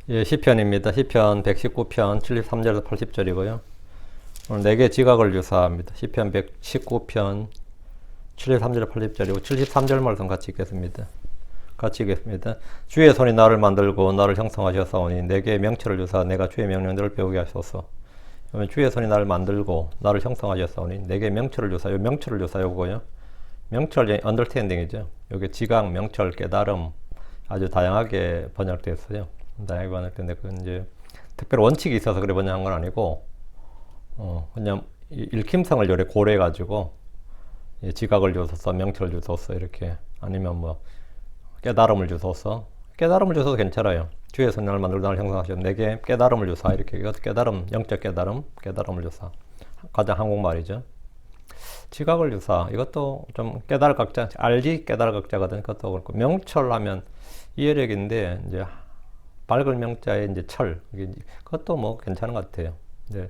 예, 시편입니다. 시편 119편 73절에서 80절이고요. 오늘 4개 지각을 유사합니다. 시편 119편 73절 80절이고 73절 말씀 같이 읽겠습니다. 주의 손이 나를 만들고 나를 형성하셨사오니 내게 명철을 주사 내가 주의 명령들을 배우게 하소서. 그러면 주의 손이 나를 만들고 나를 형성하셨사오니 내게 명철을 주사. 요 명철을 주사 요거요. 명철 언더스탠딩이죠. 요게 지각, 명철, 깨달음 아주 다양하게 번역됐어요. 다양하게 번역됐는데 그건 이제 특별 원칙이 있어서 그래 번역한 건 아니고 그냥 읽힘성을 요래 고려해 가지고 지각을 주소서, 명철을 주소서 이렇게 아니면 뭐 깨달음을 주소서. 깨달음을 주소서 괜찮아요. 주의 손이 나를 만들고 나를 형성하셨 내게 깨달음을 주사 이렇게 이것도 깨달음, 영적 깨달음, 깨달음을 주사. 가장 한국말이죠. 지각을 주사 이것도 좀 깨달을 각자 알지 깨달을 각자거든. 그것도 그렇고 명철하면 이해력인데 이제 밝을 명자에 이제 철 그것도 뭐 괜찮은 것 같아요. 네.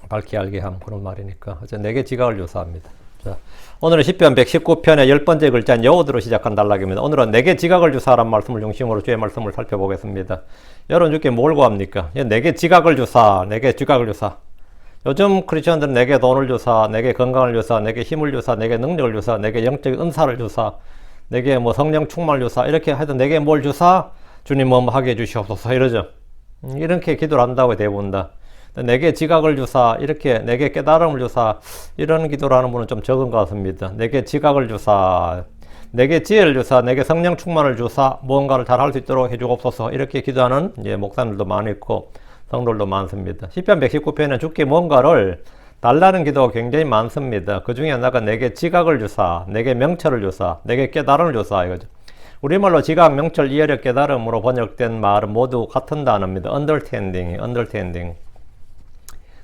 밝게 알게 함 그런 말이니까 어쨌든 내게 지각을 유사합니다. 자, 오늘은 시편 119편의 10번째 글자인 여호드로 시작한 단락입니다. 오늘은 내게 지각을 주사라는 말씀을 중심으로 주의 말씀을 살펴보겠습니다. 여러분 주께 뭘 구합니까? 내게 지각을 주사, 내게 지각을 주사. 요즘 크리스천들은 내게 돈을 주사, 내게 건강을 주사, 내게 힘을 주사, 내게 능력을 주사, 내게 영적 은사를 주사, 내게 뭐 성령 충만을 주사 이렇게 하여튼 내게 뭘 주사 주님 뭐 하게 해주시옵소서 이러죠. 이렇게 기도를 한다고 대부분 다. 내게 지각을 주사 이렇게 내게 깨달음을 주사 이런 기도를 하는 분은 좀 적은 것 같습니다. 내게 지각을 주사 내게 지혜를 주사 내게 성령 충만을 주사 무언가를 잘 할 수 있도록 해주옵소서 이렇게 기도하는 목사님들도 많이 있고 성도들도 많습니다. 시편 119편에는 주께 뭔가를 달라는 기도가 굉장히 많습니다. 그 중에 하나가 내게 지각을 주사, 내게 명철을 주사, 내게 깨달음을 주사 이거죠. 우리말로 지각, 명철, 이해력, 깨달음으로 번역된 말은 모두 같은 단어입니다. understanding.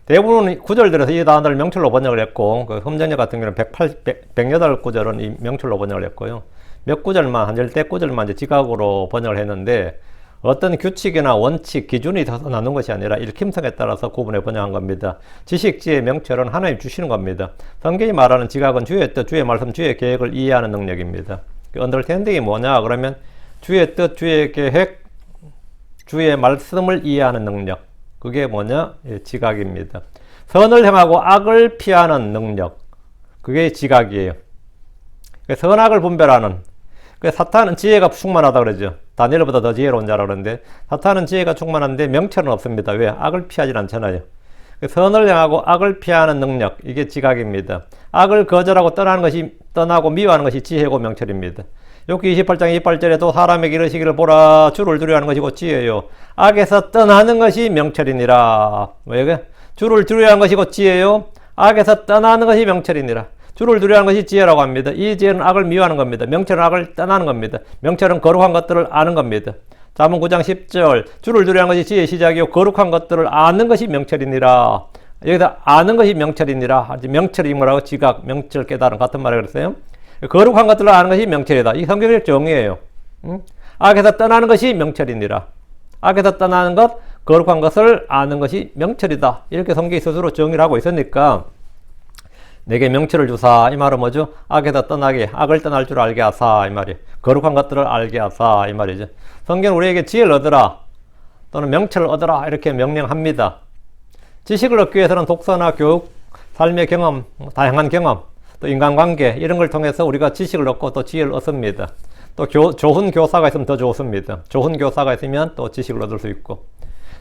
대부분 구절들에서 이 단어를 명철로 번역을 했고 그 흠정역 같은 경우는 108구절은 이 명철로 번역을 했고요. 몇 구절만 한 열대 구절만 이제 지각으로 번역을 했는데 어떤 규칙이나 원칙, 기준이 있어서 나눈 것이 아니라 읽힘성에 따라서 구분해 번역한 겁니다. 지식, 지혜, 명철은 하나님 주시는 겁니다. 성경이 말하는 지각은 주의 뜻, 주의 말씀, 주의 계획을 이해하는 능력입니다. 언더스탠딩이 뭐냐 그러면 주의 뜻, 주의 계획, 주의 말씀을 이해하는 능력. 그게 뭐냐? 지각입니다. 선을 행하고 악을 피하는 능력. 그게 지각이에요. 선악을 분별하는. 사탄은 지혜가 충만하다 그러죠. 다니엘보다 더 지혜로운 자라 그러는데 사탄은 지혜가 충만한데 명철은 없습니다. 왜? 악을 피하지 않잖아요. 선을 향하고 악을 피하는 능력 이게 지각입니다. 악을 거절하고 떠나고 미워하는 것이 지혜고 명철입니다. 욥기 28장 28절에도 사람에게 이르시기를 보라 주를 두려워하는 것이 곧 지혜요 악에서 떠나는 것이 명철이니라. 왜? 주를 두려워하는 것이 곧 지혜요 악에서 떠나는 것이 명철이니라. 주를 두려워하는 것이 지혜라고 합니다. 이 지혜는 악을 미워하는 겁니다. 명철은 악을 떠나는 겁니다. 명철은 거룩한 것들을 아는 겁니다. 잠언 9장 10절 주를 두려워하는 것이 지혜의 시작이요 거룩한 것들을 아는 것이 명철이니라. 여기서 아는 것이 명철이니라. 명철이 뭐라고? 지각, 명철, 깨달음 같은 말을 그랬어요. 거룩한 것들을 아는 것이 명철이다. 이 성경의 정의예요. 악에서 떠나는 것이 명철이니라. 악에서 떠나는 것, 거룩한 것을 아는 것이 명철이다. 이렇게 성경이 스스로 정의를 하고 있으니까 내게 명철을 주사 이 말은 뭐죠? 악에서 떠나게 악을 떠날 줄 알게 하사 이 말이에요. 거룩한 것들을 알게 하사 이 말이죠. 성경은 우리에게 지혜를 얻으라 또는 명철을 얻으라 이렇게 명령합니다. 지식을 얻기 위해서는 독서나 교육, 삶의 경험, 다양한 경험 또 인간관계 이런 걸 통해서 우리가 지식을 얻고 또 지혜를 얻습니다. 또 좋은 교사가 있으면 더 좋습니다. 좋은 교사가 있으면 또 지식을 얻을 수 있고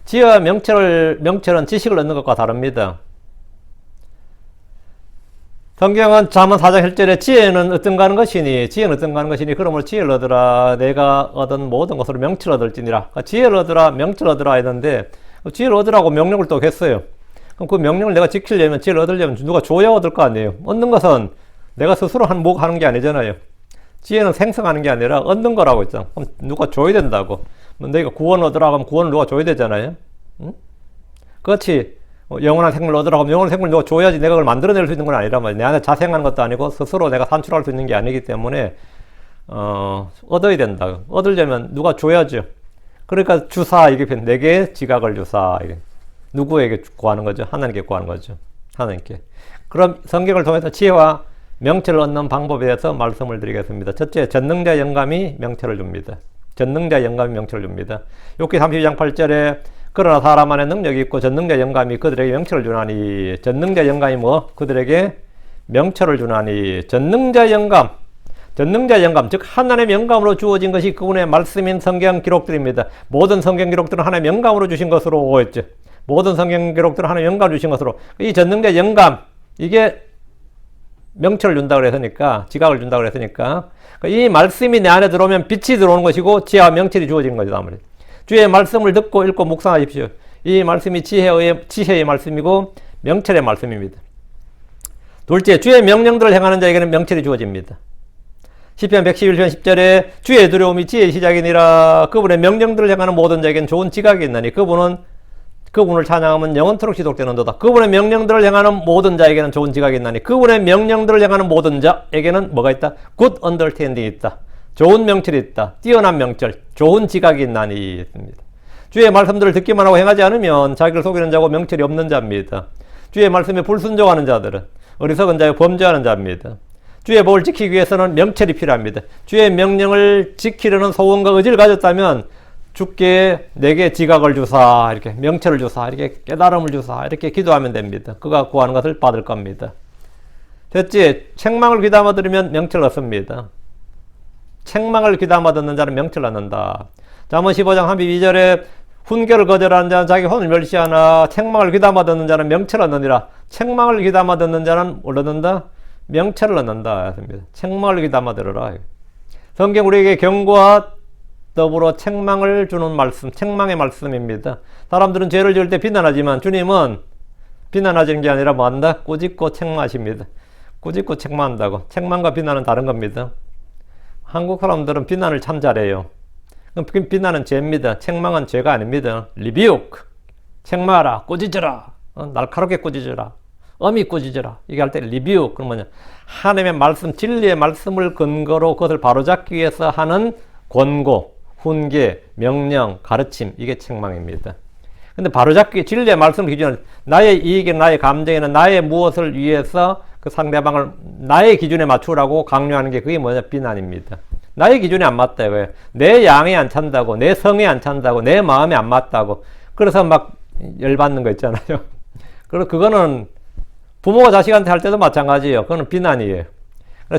지혜와 명철은 지식을 얻는 것과 다릅니다. 성경은 잠언 4장 1절에 지혜는 어떤가 하는 것이니 그러므로 지혜를 얻으라 내가 얻은 모든 것으로 명철을 얻을지니라. 지혜를 얻으라 명철을 얻으라 했는데 지혜를 얻으라고 명령을 또 했어요. 그럼 그 명령을 내가 지키려면 지혜를 얻으려면 누가 줘야 얻을 거 아니에요. 얻는 것은 내가 스스로 하는 게 아니잖아요. 지혜는 생성하는 게 아니라 얻는 거라고 했잖아. 그럼 누가 줘야 된다고. 내가 구원 얻으라 하면 구원을 누가 줘야 되잖아요. 응? 그렇지. 영원한 생명을 얻으라고 하면 영원한 생명을 누가 줘야지 내가 그걸 만들어낼 수 있는 건 아니란 말이야. 내 안에 자생하는 것도 아니고 스스로 내가 산출할 수 있는 게 아니기 때문에 얻어야 된다. 얻으려면 누가 줘야죠. 그러니까 주사 이게 내게 지각을 주사 이게 누구에게 구하는 거죠? 하나님께 구하는 거죠. 하나님께. 그럼 성경을 통해서 지혜와 명철을 얻는 방법에 대해서 말씀을 드리겠습니다. 첫째, 전능자 영감이 명철을 줍니다. 전능자 영감이 명철을 줍니다. 욥기 32장 8절에 그러나 사람 안에 능력이 있고 전능자 영감이 그들에게 명철을 주나니 전능자 영감이 뭐? 그들에게 명철을 주나니 전능자 영감 즉 하나님의 영감으로 주어진 것이 그분의 말씀인 성경 기록들입니다. 모든 성경 기록들은 하나님의 영감으로 주신 것으로 오했죠. 모든 성경 기록들은 하나님의 영감으로 주신 것으로 이 전능자 영감 이게 명철을 준다고 그랬으니까 지각을 준다고 그랬으니까 이 말씀이 내 안에 들어오면 빛이 들어오는 것이고 지혜와 명철이 주어진 거죠. 아무래도 주의 말씀을 듣고 읽고 묵상하십시오. 이 말씀이 지혜의 말씀이고 명철의 말씀입니다. 둘째, 주의 명령들을 행하는 자에게는 명철이 주어집니다. 시편 111편 10절에 주의 두려움이 지혜의 시작이니라. 그분의 명령들을 행하는 모든 자에게는 좋은 지각이 있나니 그분을 찬양하면 영원토록 지속되는도다. 그분의 명령들을 행하는 모든 자에게는 좋은 지각이 있나니 그분의 명령들을 행하는 모든 자에게는 뭐가 있다? good understanding 있다. 좋은 명철이 있다. 뛰어난 명철, 좋은 지각이 있나니 있습니다. 주의 말씀들을 듣기만 하고 행하지 않으면 자기를 속이는 자고 명철이 없는 자입니다. 주의 말씀에 불순종하는 자들은 어리석은 자여 범죄하는 자입니다. 주의 법을 지키기 위해서는 명철이 필요합니다. 주의 명령을 지키려는 소원과 의지를 가졌다면 주께 내게 지각을 주사, 이렇게 명철을 주사, 이렇게 깨달음을 주사, 이렇게 기도하면 됩니다. 그가 구하는 것을 받을 겁니다. 됐지? 책망을 귀담아 들으면 명철을 얻습니다. 책망을 귀담아 듣는 자는 명철을 얻는다. 잠언 15장 32절에 훈계를 거절하는 자는 자기 혼을 멸시하나 책망을 귀담아 듣는 자는 명철을 얻느니라. 책망을 귀담아 듣는 자는 뭘 얻는다? 명철을 얻는다. 책망을 귀담아 들으라. 성경 우리에게 경고와 더불어 책망을 주는 말씀, 책망의 말씀입니다. 사람들은 죄를 지을 때 비난하지만 주님은 비난하시는 게 아니라 뭐 한다? 꾸짖고 책망하십니다. 꾸짖고 책망한다고. 책망과 비난은 다른 겁니다. 한국 사람들은 비난을 참 잘해요. 비난은 죄입니다. 책망은 죄가 아닙니다. 리뷰크, 책망하라, 꾸짖어라, 날카롭게 꾸짖어라, 엄히 꾸짖어라. 이게 할 때 리뷰, 그럼 뭐냐? 하나님의 말씀, 진리의 말씀을 근거로 그것을 바로잡기 위해서 하는 권고, 훈계, 명령, 가르침, 이게 책망입니다. 근데 바로잡기, 진리의 말씀을 기준으로 나의 이익이나 나의 감정이나 나의 무엇을 위해서 그 상대방을 나의 기준에 맞추라고 강요하는 게 그게 뭐냐? 비난입니다. 나의 기준에 안 맞다 이거예요. 내 양에 안 찬다고, 내 성에 안 찬다고, 내 마음에 안 맞다고. 그래서 막 열받는 거 있잖아요. 그리고 그거는 부모가 자식한테 할 때도 마찬가지예요. 그거는 비난이에요.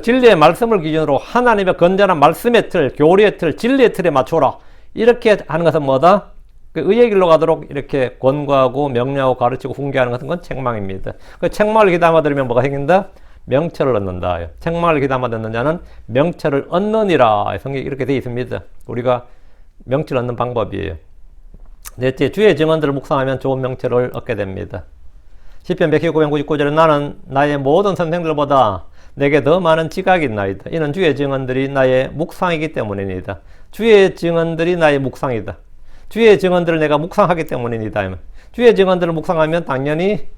진리의 말씀을 기준으로 하나님의 건전한 말씀의 틀, 교리의 틀, 진리의 틀에 맞춰라. 이렇게 하는 것은 뭐다? 그 의의 길로 가도록 이렇게 권고하고 명령하고 가르치고 훈계하는 것은 건 책망입니다. 그 책망을 귀담아 들으면 뭐가 생긴다? 명철을 얻는다. 책망을 귀담아 듣는 자는 명철을 얻느니라. 성경이 이렇게 되어 있습니다. 우리가 명철을 얻는 방법이에요. 넷째, 주의 증언들을 묵상하면 좋은 명철을 얻게 됩니다. 시편 119편 99절에 나는 나의 모든 선생들보다 내게 더 많은 지각이 있나이다. 이는 주의 증언들이 나의 묵상이기 때문입니다. 주의 증언들이 나의 묵상이다. 주의 증언들을 내가 묵상하기 때문입니다. 주의 증언들을 묵상하면 당연히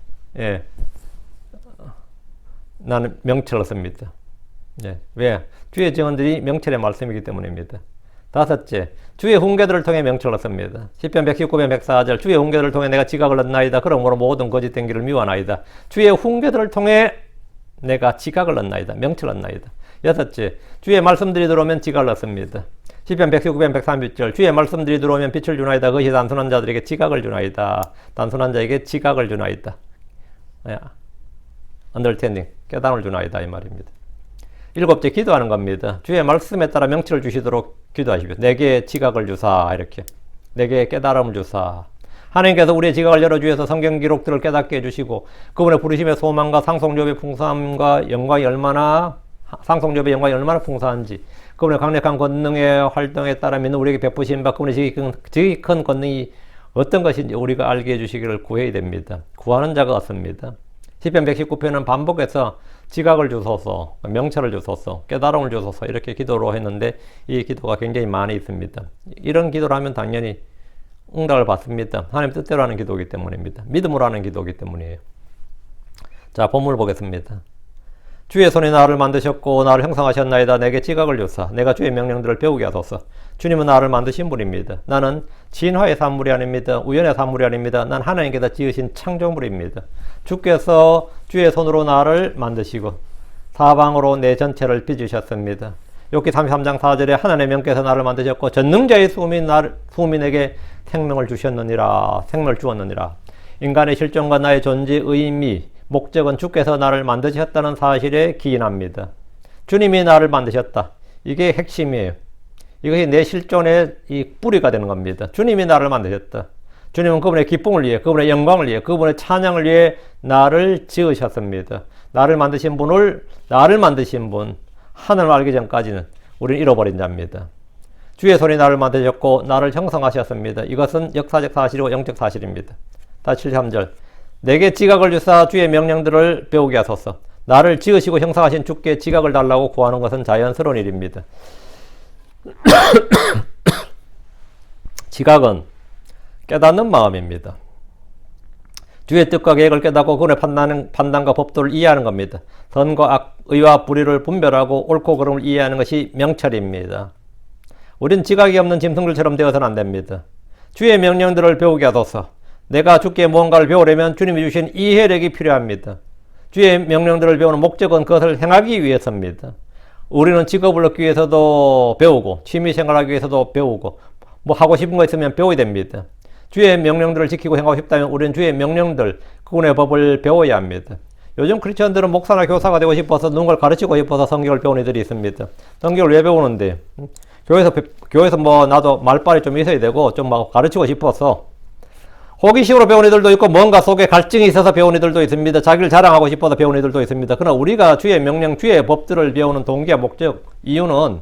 나는 명철을 얻습니다. 왜? 주의 증언들이 명철의 말씀이기 때문입니다. 다섯째, 주의 훈계들을 통해 명철을 얻습니다. 시편 119편 104절 주의 훈계들을 통해 내가 지각을 얻나이다. 그러므로 모든 거짓된 길을 미워하나이다. 주의 훈계들을 통해 내가 지각을 얻나이다. 명철을 얻나이다. 여섯째, 주의 말씀들이 들어오면 지각을 얻습니다. 시편 119편 130절 주의 말씀들이 들어오면 빛을 주나이다. 그것이 단순한 자들에게 지각을 주나이다. 단순한 자에게 지각을 주나이다. understanding, 깨달음을 주나이다 이 말입니다. 일곱째, 기도하는 겁니다. 주의 말씀에 따라 명철을 주시도록 기도하십시오. 내게 지각을 주사, 이렇게 내게 깨달음을 주사. 하나님께서 우리의 지각을 열어주셔서 성경 기록들을 깨닫게 해주시고 그분의 부르심의 소망과 상속력의 풍성함과 영광이 얼마나 풍성한지 그분의 강력한 권능의 활동에 따라 믿는 우리에게 베푸신 바 그분의 지극히 큰 권능이 어떤 것인지 우리가 알게 해주시기를 구해야 됩니다. 구하는 자가 없습니다. 시편 119편은 반복해서 지각을 주소서, 명철을 주소서, 깨달음을 주소서 이렇게 기도로 했는데 이 기도가 굉장히 많이 있습니다. 이런 기도를 하면 당연히 응답을 받습니다. 하나님 뜻대로 하는 기도이기 때문입니다. 믿음으로 하는 기도이기 때문이에요. 자, 본문을 보겠습니다. 주의 손이 나를 만드셨고 나를 형성하셨나이다. 내게 지각을 주사 내가 주의 명령들을 배우게 하소서. 주님은 나를 만드신 분입니다. 나는 진화의 산물이 아닙니다. 우연의 산물이 아닙니다. 난 하나님께서 지으신 창조물입니다. 주께서 주의 손으로 나를 만드시고 사방으로 내 전체를 빚으셨습니다. 욥기 33장 4절에 하나님의 영께서 나를 만드셨고 전능자의 수민에게 생명을 주셨느니라. 생명을 주었느니라. 인간의 실존과 나의 존재 의미, 목적은 주께서 나를 만드셨다는 사실에 기인합니다. 주님이 나를 만드셨다. 이게 핵심이에요. 이것이 내 실존의 이 뿌리가 되는 겁니다. 주님이 나를 만드셨다. 주님은 그분의 기쁨을 위해, 그분의 영광을 위해, 그분의 찬양을 위해 나를 지으셨습니다. 나를 만드신 분, 하나님을 알기 전까지는 우리는 잃어버린 자입니다. 주의 손이 나를 만드셨고 나를 형성하셨습니다. 이것은 역사적 사실이고 영적 사실입니다. 다시 73절. 내게 지각을 주사 주의 명령들을 배우게 하소서. 나를 지으시고 형성하신 주께 지각을 달라고 구하는 것은 자연스러운 일입니다. 지각은 깨닫는 마음입니다. 주의 뜻과 계획을 깨닫고 그분의 판단과 법도를 이해하는 겁니다. 선과 악, 의와 불의를 분별하고 옳고 그름을 이해하는 것이 명철입니다. 우린 지각이 없는 짐승들처럼 되어서는 안 됩니다. 주의 명령들을 배우게 하소서. 내가 주께 무언가를 배우려면 주님이 주신 이해력이 필요합니다. 주의 명령들을 배우는 목적은 그것을 행하기 위해서입니다. 우리는 직업을 얻기 위해서도 배우고 취미생활하기 위해서도 배우고 뭐 하고 싶은 거 있으면 배워야 됩니다. 주의 명령들을 지키고 행하고 싶다면 우리는 주의 명령들, 그분의 법을 배워야 합니다. 요즘 크리스천들은 목사나 교사가 되고 싶어서 누군가를 가르치고 싶어서 성경을 배우는 이들이 있습니다. 성경을 왜 배우는데? 교회에서 뭐 나도 말빨이 좀 있어야 되고 좀 막 가르치고 싶어서 호기심으로 배우는 이들도 있고 뭔가 속에 갈증이 있어서 배우는 이들도 있습니다. 자기를 자랑하고 싶어서 배우는 이들도 있습니다. 그러나 우리가 주의 명령, 주의 법들을 배우는 동기와 목적, 이유는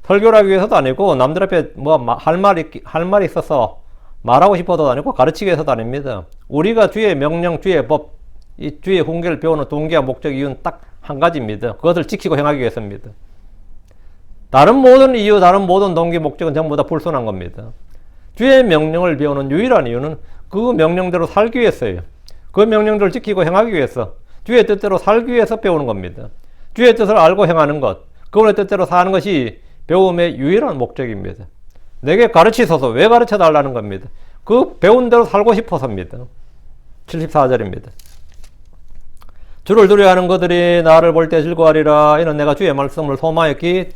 설교를 하기 위해서도 아니고 남들 앞에 뭐 할 말이 있어서 말하고 싶어도 아니고 가르치기 위해서도 아닙니다. 우리가 주의 명령, 주의 법, 이 주의 훈계를 배우는 동기와 목적, 이유는 딱 한 가지입니다. 그것을 지키고 행하기 위해서입니다. 다른 모든 이유, 다른 모든 동기, 목적은 전부 다 불순한 겁니다. 주의 명령을 배우는 유일한 이유는 그 명령대로 살기 위해서예요. 그 명령들을 지키고 행하기 위해서, 주의 뜻대로 살기 위해서 배우는 겁니다. 주의 뜻을 알고 행하는 것, 그분의 뜻대로 사는 것이 배움의 유일한 목적입니다. 내게 가르치소서. 왜 가르쳐 달라는 겁니다. 그 배운 대로 살고 싶어서입니다. 74절입니다. 주를 두려워하는 그들이 나를 볼 때 즐거워하리라. 이는 내가 주의 말씀을 소망했기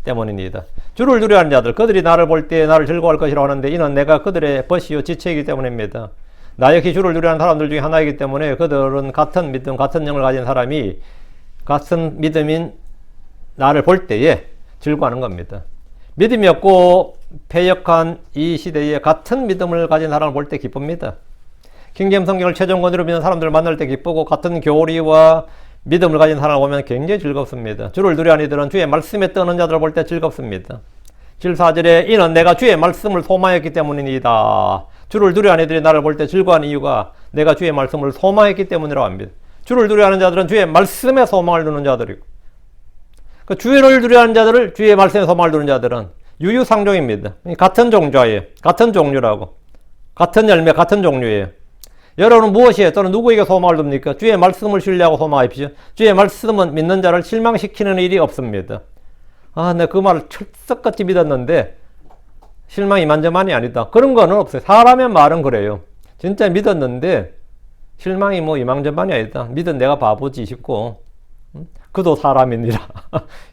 때문입니다. 주를 두려워하는 자들, 그들이 나를 볼 때 나를 즐거워할 것이라고 하는데 이는 내가 그들의 벗이요 지체이기 때문입니다. 나 역시 주를 두려워하는 사람들 중에 하나이기 때문에 그들은 같은 믿음, 같은 영을 가진 사람이 같은 믿음인 나를 볼 때에 즐거워하는 겁니다. 믿음이 없고 패역한 이 시대에 같은 믿음을 가진 사람을 볼 때 기쁩니다. 킹제임 성경을 최종 권위로 믿는 사람들을 만날 때 기쁘고 같은 교리와 믿음을 가진 사람을 보면 굉장히 즐겁습니다. 주를 두려워하는 이들은 주의 말씀에 떠는 자들을 볼 때 즐겁습니다. 74절에 이는 내가 주의 말씀을 소망했기 때문이다. 주를 두려워하는 이들이 나를 볼 때 즐거워하는 이유가 내가 주의 말씀을 소망했기 때문이라고 합니다. 주를 두려워하는 자들은 주의 말씀에 소망을 두는 자들이고 그 주를 두려워하는 자들을 주의 말씀에 소망을 두는 자들은 유유상종입니다. 같은 종자예요. 같은 종류라고. 같은 열매, 같은 종류예요. 여러분은 무엇이에요? 또는 누구에게 소망을 둡니까? 주의 말씀을 신뢰하고 소망하십시오. 주의 말씀은 믿는 자를 실망시키는 일이 없습니다. 아, 내가 그 말을 철석같이 믿었는데 실망이 이만저만이 아니다. 그런 거는 없어요. 사람의 말은 그래요. 진짜 믿었는데 실망이 뭐 이만저만이 아니다. 믿은 내가 바보지 싶고 그도 사람이니라.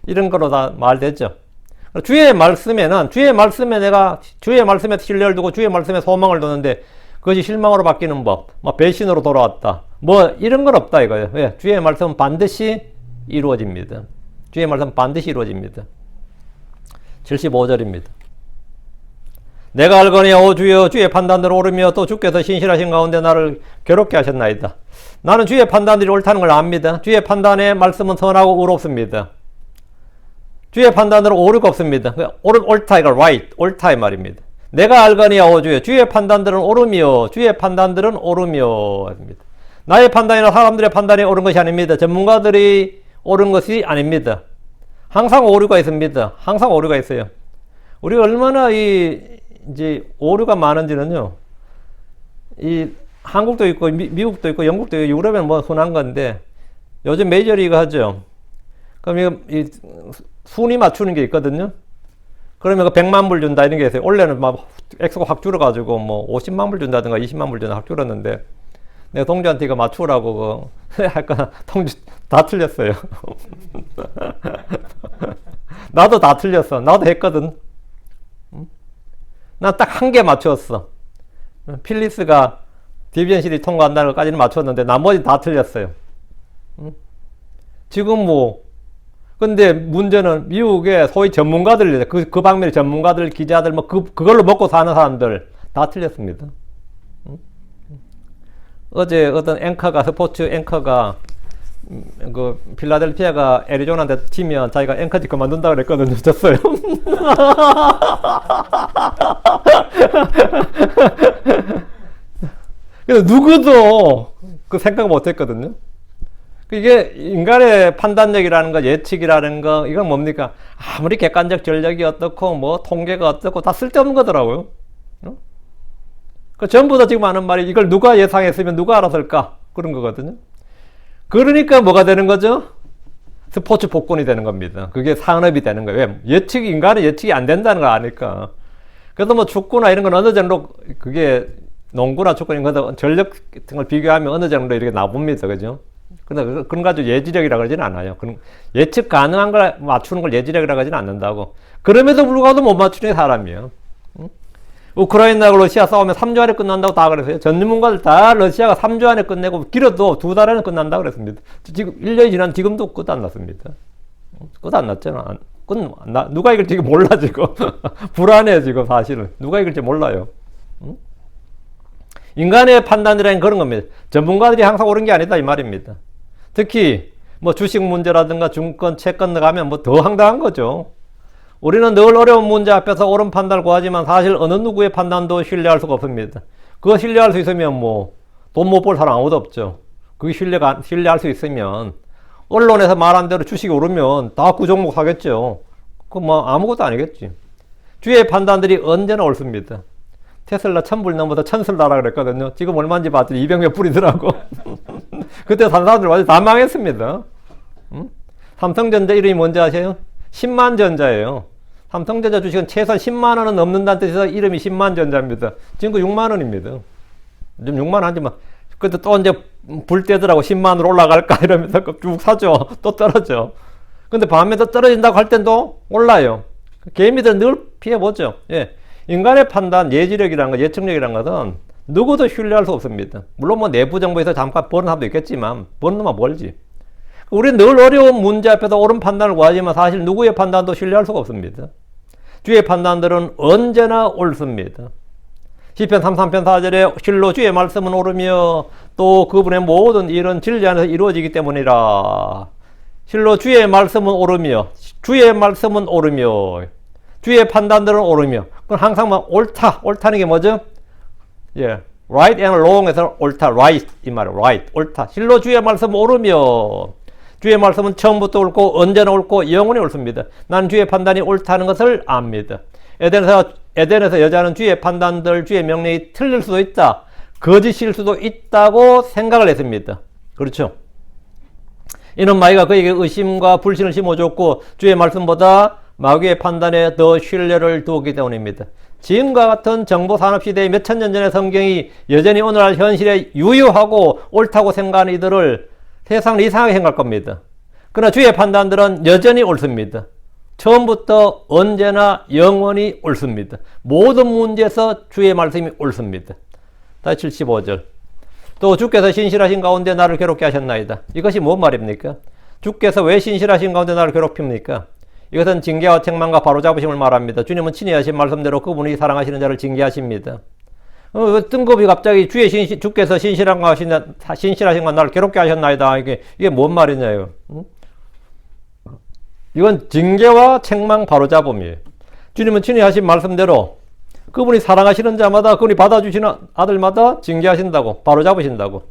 이런 거로 다 말되죠. 주의 말씀에는 주의 말씀에 내가 주의 말씀에 신뢰를 두고 주의 말씀에 소망을 두는데 그것이 실망으로 바뀌는 법, 뭐 배신으로 돌아왔다, 뭐 이런 건 없다 이거예요. 왜? 주의 말씀은 반드시 이루어집니다. 주의 말씀은 반드시 이루어집니다. 75절입니다. 내가 알거니 오 주여 주의 판단대로 옳으며 또 주께서 신실하신 가운데 나를 괴롭게 하셨나이다. 나는 주의 판단들이 옳다는 걸 압니다. 주의 판단의 말씀은 선하고 의롭습니다. 주의 판단으로 오류가 없습니다. 옳다 이거 right, 옳다 이 말입니다. 내가 알거니 오 주여 주의 판단들은 옳으며 주의 판단들은 옳으며 합니다. 나의 판단이나 사람들의 판단이 옳은 것이 아닙니다. 전문가들이 옳은 것이 아닙니다. 항상 오류가 있습니다. 항상 오류가 있어요. 우리가 얼마나 이제 오류가 많은지는요. 이 한국도 있고 미국도 있고 영국도 있고 유럽에는 뭐 흔한 건데 요즘 메이저리그 하죠. 그럼 이 순위 맞추는 게 있거든요. 그러면 그 100만 불 준다 이런 게 있어요. 원래는 막 액수가 확 줄어가지고 뭐 50만 불 준다든가 20만 불 준다 확 줄었는데 내가 동주한테 이거 맞추라고 할까 통주 다 틀렸어요. 나도 다 틀렸어. 나도 했거든. 난 딱 한 개 맞췄어. 필리스가 디비전실이 통과한다는 것까지는 맞췄는데 나머지 다 틀렸어요. 지금 뭐 근데 문제는 미국의 소위 전문가들, 그 방면의 전문가들, 기자들, 뭐 그걸로 먹고 사는 사람들 다 틀렸습니다. 어제 어떤 앵커가, 스포츠 앵커가, 그 필라델피아가 애리조나한테 치면 자기가 앵커직 그만둔다고 그랬거든요. 졌어요. 그래서 누구도 그 생각 못 했거든요. 이게 인간의 판단력이라는 거, 예측이라는 거, 이건 뭡니까? 아무리 객관적 전력이 어떻고, 뭐, 통계가 어떻고, 다 쓸데없는 거더라고요. 그 전부 다 지금 하는 말이 이걸 누가 예상했으면 누가 알았을까? 그런 거거든요. 그러니까 뭐가 되는 거죠? 스포츠 복권이 되는 겁니다. 그게 산업이 되는 거예요. 왜? 인간의 예측이 안 된다는 거 아니까. 그래서 뭐 축구나 이런 건 어느 정도, 그게 농구나 축구 이런 거 전력 같은 걸 비교하면 어느 정도 이렇게 나옵니다. 그죠? 근데 그런 거 가지고 예지력이라고 하지는 않아요. 예측 가능한 걸 맞추는 걸 예지력이라고 하지는 않는다고. 그럼에도 불구하고 못 맞추는 사람이에요. 우크라이나하고 러시아 싸우면 3주 안에 끝난다고 다 그랬어요. 전문가들 다 러시아가 3주 안에 끝내고 길어도 2달 안에 끝난다고 그랬습니다. 지금 1년이 지난 지금도 끝 안 났습니다. 끝 안 났잖아. 누가 이길지 몰라 지금. 불안해 지금 사실은. 누가 이길지 몰라요. 인간의 판단이라는 그런 겁니다. 전문가들이 항상 옳은 게 아니다 이 말입니다. 특히 뭐 주식 문제라든가 증권, 채권 나가면 뭐 더 황당한 거죠. 우리는 늘 어려운 문제 앞에서 옳은 판단을 구하지만 사실 어느 누구의 판단도 신뢰할 수가 없습니다. 그거 신뢰할 수 있으면 뭐 돈 못 벌 사람 아무도 없죠. 그게 신뢰할 수 있으면 언론에서 말한 대로 주식이 오르면 다 그 종목 사겠죠. 그 뭐 아무것도 아니겠지. 주의 판단들이 언제나 옳습니다. 테슬라 1000불 넘어서 1000슬 나라 그랬거든요. 지금 얼마인지 봤더니 200몇 불이더라고. 그때 산 사람들 완전 다 망했습니다. 삼성전자 이름이 뭔지 아세요? 10만전자예요. 삼성전자 주식은 최소한 10만 원은 넘는다는 뜻에서 이름이 10만전자입니다. 지금 그 6만 원입니다. 지금 6만 원 하지만 그때 또 이제 불 떼더라고 10만으로 올라갈까 이러면서 쭉 사죠. 또 떨어져. 근데 밤에 또 떨어진다고 할 땐도 올라요. 개미들은 늘 피해보죠. 예. 인간의 판단, 예지력이라는 거, 예측력이라는 것은 누구도 신뢰할 수 없습니다. 물론 뭐 내부 정보에서 잠깐 보는 사람도 있겠지만 보는 놈은 멀지. 우리는 늘 어려운 문제 앞에서 옳은 판단을 구하지만 사실 누구의 판단도 신뢰할 수가 없습니다. 주의 판단들은 언제나 옳습니다. 시편 33편 4절에 실로 주의 말씀은 옳으며 또 그분의 모든 일은 진리 안에서 이루어지기 때문이라. 실로 주의 말씀은 옳으며 주의 말씀은 옳으며 주의 판단들은 옳으며. 그건 항상 막 옳다는 게 뭐죠? 예, right and wrong에서 옳다, right 이 말이에요. right, 옳다. 실로 주의 말씀은 옳으며 주의 말씀은 처음부터 옳고 언제나 옳고 영원히 옳습니다. 나는 주의 판단이 옳다는 것을 압니다. 에덴에서 여자는 주의 판단들, 주의 명령이 틀릴 수도 있다, 거짓일 수도 있다고 생각을 했습니다. 그렇죠? 이는 마귀가 그에게 의심과 불신을 심어줬고 주의 말씀보다 마귀의 판단에 더 신뢰를 두었기 때문입니다. 지금과 같은 정보산업시대의 몇천 년 전의 성경이 여전히 오늘날 현실에 유효하고 옳다고 생각하는 이들을 세상을 이상하게 생각할 겁니다. 그러나 주의 판단들은 여전히 옳습니다. 처음부터 언제나 영원히 옳습니다. 모든 문제에서 주의 말씀이 옳습니다. 다시 75절. 또 주께서 신실하신 가운데 나를 괴롭게 하셨나이다. 이것이 뭔 말입니까? 주께서 왜 신실하신 가운데 나를 괴롭힙니까? 이것은 징계와 책망과 바로잡으심을 말합니다. 주님은 친히 하신 말씀대로 그분이 사랑하시는 자를 징계하십니다. 뜬금없이 갑자기 주께서 신실하신 건 나를 괴롭게 하셨나이다. 이게 뭔 말이냐요. 이건 징계와 책망 바로잡음이에요. 주님은 친히 하신 말씀대로 그분이 사랑하시는 자마다, 그분이 받아주시는 아들마다 징계하신다고, 바로잡으신다고.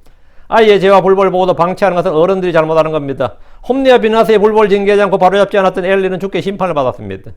아이의 죄와 불법을 보고도 방치하는 것은 어른들이 잘못하는 겁니다. 홈리와 비나스의 불법을 징계하지 않고 바로잡지 않았던 엘리는 주께 심판을 받았습니다.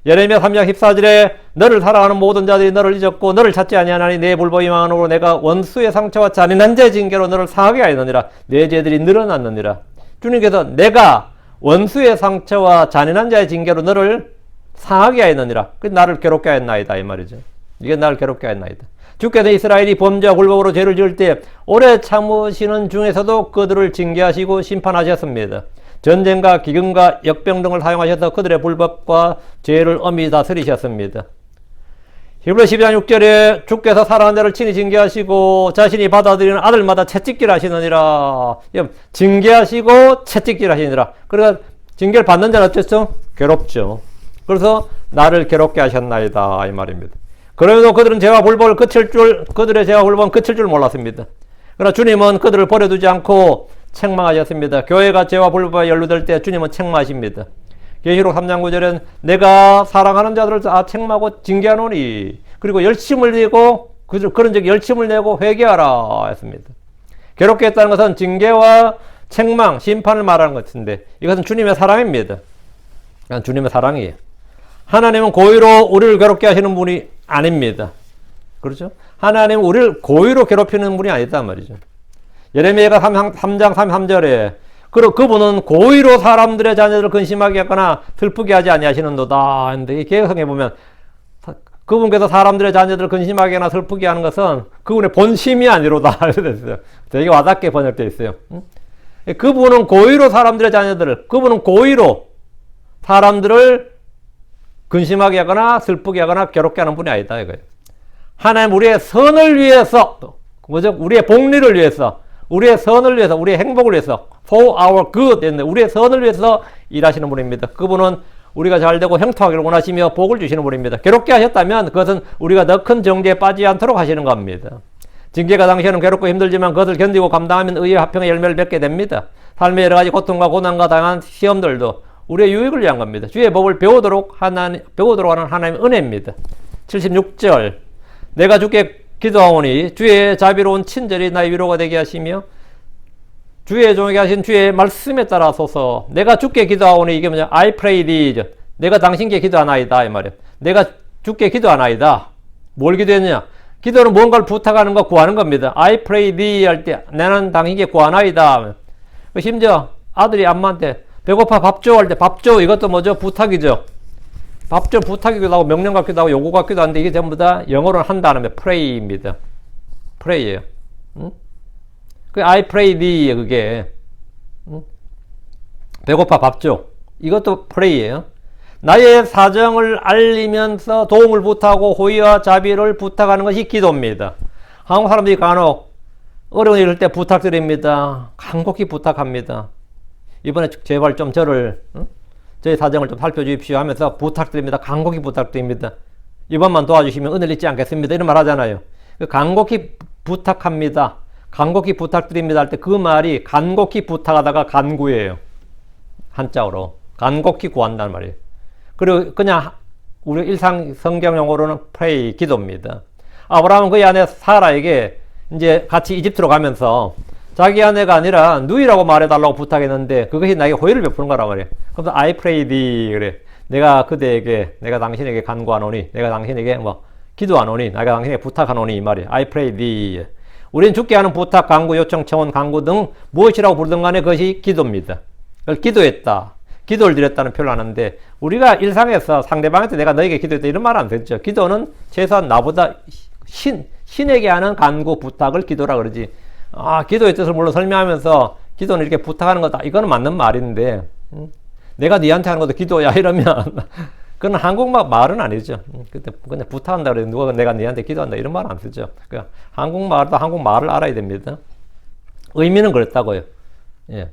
예레미야 3장 14절에 너를 사랑하는 모든 자들이 너를 잊었고 너를 찾지 아니하나니 내 불법이 망함으로 내가 원수의 상처와 잔인한 자의 징계로 너를 상하게 하였느니라. 내 죄들이 늘어났느니라. 주님께서 내가 원수의 상처와 잔인한 자의 징계로 너를 상하게 하였느니라. 그래서 나를 괴롭게 하였나이다 이 말이죠. 이게 나를 괴롭게 하였나이다. 주께서 이스라엘이 범죄와 불법으로 죄를 지을 때 오래 참으시는 중에서도 그들을 징계하시고 심판하셨습니다. 전쟁과 기근과 역병 등을 사용하셔서 그들의 불법과 죄를 엄히 다스리셨습니다. 히브리 12장 6절에 주께서 사랑하는 자를 친히 징계하시고 자신이 받아들이는 아들마다 채찍질 하시느니라. 징계하시고 채찍질 하시느니라. 그러니까 징계를 받는 자는 어쨌죠? 괴롭죠. 그래서 나를 괴롭게 하셨나이다 이 말입니다. 그래도 그들은 그들의 죄와 불법은 그칠 줄 몰랐습니다. 그러나 주님은 그들을 버려두지 않고 책망하셨습니다. 교회가 죄와 불법에 연루될 때 주님은 책망하십니다. 계시록 3장 9절엔 내가 사랑하는 자들을 다 책망하고 징계하노니 그리고 열심을 내고 그런 즉 열심을 내고 회개하라 했습니다. 괴롭게 했다는 것은 징계와 책망, 심판을 말하는 것인데 이것은 주님의 사랑입니다. 그냥 주님의 사랑이에요. 하나님은 고의로 우리를 괴롭게 하시는 분이 아닙니다. 그렇죠? 하나님은 우리를 고의로 괴롭히는 분이 아니단 말이죠. 예레미야가 3장 33절에 그분은 고의로 사람들의 자녀들을 근심하게 하거나 슬프게 하지 아니하시는도다 했는데 이 개혁성에 보면 그분께서 사람들의 자녀들을 근심하게 하거나 슬프게 하는 것은 그분의 본심이 아니로다 이렇게 됐어요. 되게 와닿게 번역되어 있어요. 그분은 고의로 사람들의 자녀들을 그분은 고의로 사람들을 근심하게 하거나 슬프게 하거나 괴롭게 하는 분이 아니다 이거예요. 하나님 우리의 선을 위해서 우리의 복리를 위해서 우리의 선을 위해서 우리의 행복을 위해서 for our good 우리의 선을 위해서 일하시는 분입니다. 그분은 우리가 잘되고 형통하기를 원하시며 복을 주시는 분입니다. 괴롭게 하셨다면 그것은 우리가 더 큰 정죄에 빠지지 않도록 하시는 겁니다. 징계가 당시에는 괴롭고 힘들지만 그것을 견디고 감당하면 의의 화평의 열매를 맺게 됩니다. 삶의 여러 가지 고통과 고난과 다양한 시험들도 우리의 유익을 위한 겁니다. 주의 법을 배우도록 하는 하나님의 은혜입니다. 76절 내가 주께 기도하오니 주의 자비로운 친절이 나의 위로가 되게 하시며 주의 종에게 하신 주의 말씀에 따라서서 내가 주께 기도하오니 이게 뭐냐 I pray thee 내가 당신께 기도하나이다 이 말이에요. 내가 주께 기도하나이다. 뭘 기도했느냐 기도는 뭔가를 부탁하는 거 구하는 겁니다. I pray thee 할 때 나는 당신께 구하나이다. 심지어 아들이 엄마한테 배고파 밥 줘 할 때 밥 줘 이것도 뭐죠 부탁이죠. 밥 줘 부탁이기도 하고 명령 같기도 하고 요구 같기도 한데 이게 전부 다 영어로는 한다는 pray입니다. pray예요. 그 I pray thee 그게 배고파 밥 줘 이것도 pray예요. 나의 사정을 알리면서 도움을 부탁하고 호의와 자비를 부탁하는 것이 기도입니다. 한국 사람들이 간혹 어려운 일을 때 부탁드립니다. 간곡히 부탁합니다. 이번에 제발 좀 저를 저희 사정을 좀 살펴주십시오 하면서 부탁드립니다. 간곡히 부탁드립니다. 이번만 도와주시면 은혜를 잊지 않겠습니다. 이런 말 하잖아요. 간곡히 부탁합니다. 간곡히 부탁드립니다 할 때 그 말이 간곡히 부탁하다가 간구예요. 한자어로. 간곡히 구한다는 말이에요. 그리고 그냥 우리 일상 성경 용어로는 pray, 기도입니다. 아브라함은 그의 아내 사라에게 이제 같이 이집트로 가면서 자기 아내가 아니라 누이라고 말해달라고 부탁했는데 그것이 나에게 호의를 베푸는 거라고 그래. 그래서 I pray thee 그래. 내가 당신에게 간구하노니, 내가 당신에게 기도하노니, 내가 당신에게 부탁하노니 이 말이야. I pray thee. 우리는 주께 하는 부탁, 간구, 요청, 청원, 간구 등 무엇이라고 부르든 간에 그것이 기도입니다. 그걸 기도했다. 기도를 드렸다는 표현을 하는데 우리가 일상에서 상대방한테 내가 너에게 기도했다 이런 말 안 듣죠. 기도는 최소한 나보다 신에게 하는 간구, 부탁을 기도라 그러지. 기도의 뜻을 물론 설명하면서 기도는 이렇게 부탁하는 거다. 이거는 맞는 말인데 내가 니한테 하는 것도 기도야 이러면 그건 한국말 말은 아니죠. 그때 그냥 부탁한다 그래. 누가 내가 니한테 기도한다 이런 말 안 쓰죠. 그러니까 한국말도 한국말을 알아야 됩니다. 의미는 그렇다고요. 예.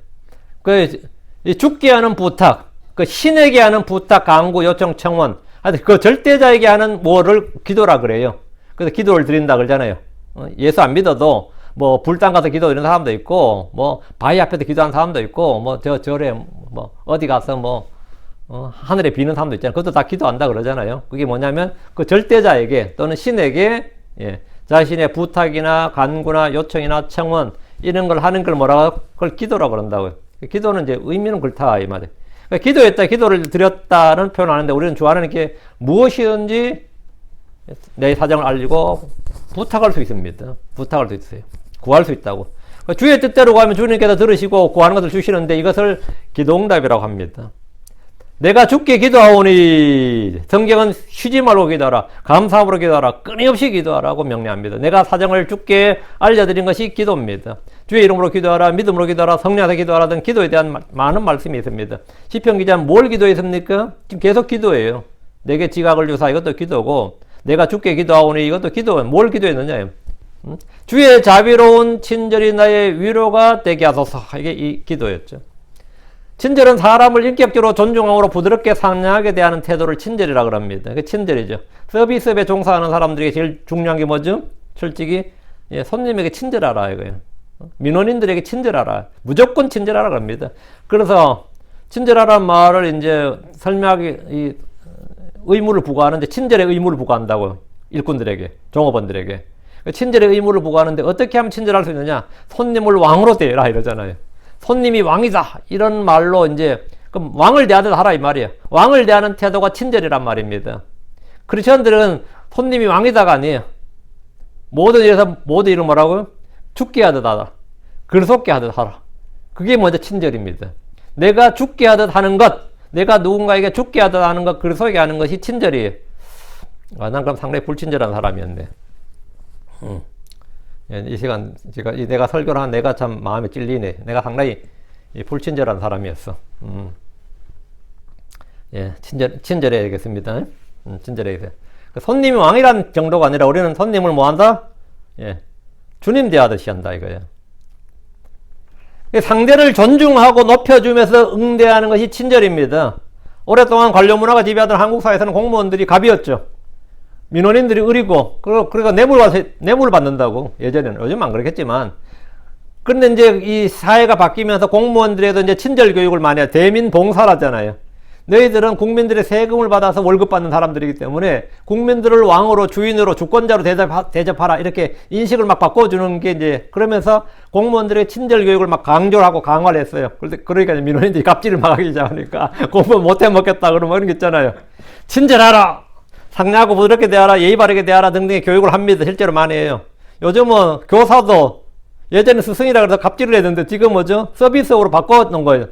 죽게 하는 부탁, 신에게 하는 부탁, 간구, 요청, 청원. 그 절대자에게 하는 뭐를 기도라 그래요. 그래서 기도를 드린다 그러잖아요. 예수 안 믿어도 불당 가서 기도 이런 사람도 있고, 바위 앞에서 기도하는 사람도 있고, 절에, 어디 가서 하늘에 비는 사람도 있잖아요. 그것도 다 기도한다 그러잖아요. 그게 뭐냐면, 그 절대자에게 또는 신에게, 자신의 부탁이나 간구나 요청이나 청원, 이런 걸 하는 걸 뭐라고? 그걸 기도라고 그런다고요. 기도는 이제 의미는 그렇다, 이 말이에요. 그러니까 기도했다, 기도를 드렸다는 표현을 하는데, 우리는 좋아하는 게 무엇이든지 내 사정을 알리고 부탁할 수 있습니다. 부탁할 수 있어요. 구할 수 있다고. 주의 뜻대로 구하면 주님께서 들으시고 구하는 것을 주시는데 이것을 기도응답이라고 합니다. 내가 주께 기도하오니 성경은 쉬지 말고 기도하라. 감사함으로 기도하라. 끊임없이 기도하라고 명령합니다. 내가 사정을 주께 알려드린 것이 기도입니다. 주의 이름으로 기도하라. 믿음으로 기도하라. 성령에서 기도하라 등 기도에 대한 많은 말씀이 있습니다. 시편 기자는 뭘 기도했습니까? 지금 계속 기도예요. 내게 지각을 주사 이것도 기도고 내가 주께 기도하오니 이것도 기도. 뭘 기도했느냐? 주의 자비로운 친절이 나의 위로가 되게 하소서. 이게 이 기도였죠. 친절은 사람을 인격적으로 존중함으로 부드럽게 상냥하게 대하는 태도를 친절이라고 합니다. 그 친절이죠. 서비스업에 종사하는 사람들에게 제일 중요한 게 뭐죠? 솔직히 손님에게 친절하라 이거예요. 민원인들에게 친절하라. 무조건 친절하라고 합니다. 그래서 친절하라는 말을 이제 설명하기 의무를 부과하는데 친절의 의무를 부과한다고 일꾼들에게, 종업원들에게. 친절의 의무를 부과하는데 어떻게 하면 친절할 수 있느냐? 손님을 왕으로 대해라 이러잖아요. 손님이 왕이다 이런 말로 이제 그럼 왕을 대하듯 하라 이 말이에요. 왕을 대하는 태도가 친절이란 말입니다. 크리스천들은 손님이 왕이다가 아니에요. 모든 일에서 모든 일을 뭐라고요? 죽게 하듯 하라. 글속게 하듯 하라. 그게 먼저 친절입니다. 내가 죽게 하듯 하는 것, 내가 누군가에게 죽게 하듯 하는 것, 글속게 하는 것이 친절이에요. 난 그럼 상당히 불친절한 사람이었네. 이 시간 내가 설교를 한 내가 참 마음에 찔리네. 내가 상당히 불친절한 사람이었어. 친절해야겠습니다. 친절해야 돼. 손님이 왕이란 정도가 아니라 우리는 손님을 뭐 한다? 주님 대하듯이 한다 이거예요. 상대를 존중하고 높여주면서 응대하는 것이 친절입니다. 오랫동안 관료 문화가 지배하던 한국 사회에서는 공무원들이 갑이었죠. 민원인들이 의리고, 그러니까 뇌물 받는다고. 예전에는. 요즘 안 그렇겠지만. 그런데 이제 이 사회가 바뀌면서 공무원들에도 이제 친절 교육을 많이 해요. 대민 봉사라잖아요. 너희들은 국민들의 세금을 받아서 월급 받는 사람들이기 때문에 국민들을 왕으로, 주인으로, 주권자로 대접하라. 이렇게 인식을 막 바꿔주는 게 이제, 그러면서 공무원들의 친절 교육을 막 강조를 하고 강화를 했어요. 그러니까 민원인들이 갑질을 막 하기 시작하니까 공무원 못 해먹겠다. 그러면 이런 게 있잖아요. 친절하라! 상냥하고 부드럽게 대하라, 예의 바르게 대하라 등등의 교육을 합니다. 실제로 많이 해요. 요즘은 교사도 예전에 스승이라 그래서 갑질을 했는데 지금 뭐죠? 서비스업으로 바꿔놓은 거예요.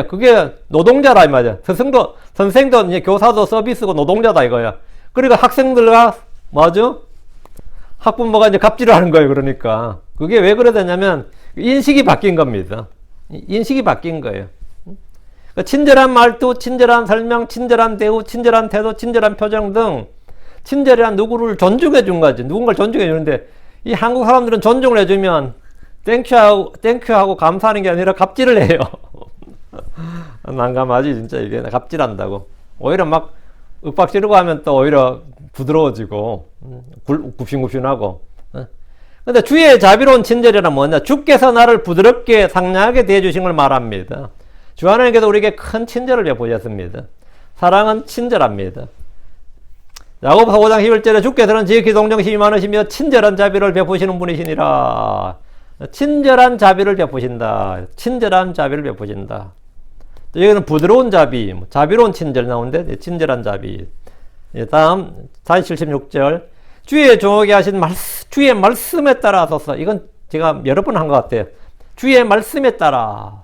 그게 노동자라 이 말이야. 선생도 이제 교사도 서비스고 노동자다 이거야. 그러니까 학생들과 뭐죠? 학부모가 이제 갑질을 하는 거예요. 그러니까 그게 왜 그래 되냐면 인식이 바뀐 겁니다. 인식이 바뀐 거예요. 친절한 말투, 친절한 설명, 친절한 대우, 친절한 태도, 친절한 표정 등 친절이란 누구를 존중해 준 거지. 누군가를 존중해 주는데 이 한국 사람들은 존중을 해주면 땡큐하고 감사하는 게 아니라 갑질을 해요. 난감하지 진짜 이게. 갑질한다고. 오히려 막 윽박 지르고 하면 또 오히려 부드러워지고 굽신굽신하고. 근데 주의 자비로운 친절이란 뭐냐? 주께서 나를 부드럽게 상냥하게 대해주신 걸 말합니다. 주 하나님께서 우리에게 큰 친절을 베푸셨습니다. 사랑은 친절합니다. 야고보서 5장 11절에 주께서는 지극히 동정심이 많으시며 친절한 자비를 베푸시는 분이시니라. 친절한 자비를 베푸신다. 친절한 자비를 베푸신다. 여기는 부드러운 자비, 자비로운 친절 나오는데 친절한 자비. 다음 476절 주의 종에게 하신 주의 말씀에 따라 하소서. 이건 제가 여러 번 한 것 같아요. 주의 말씀에 따라.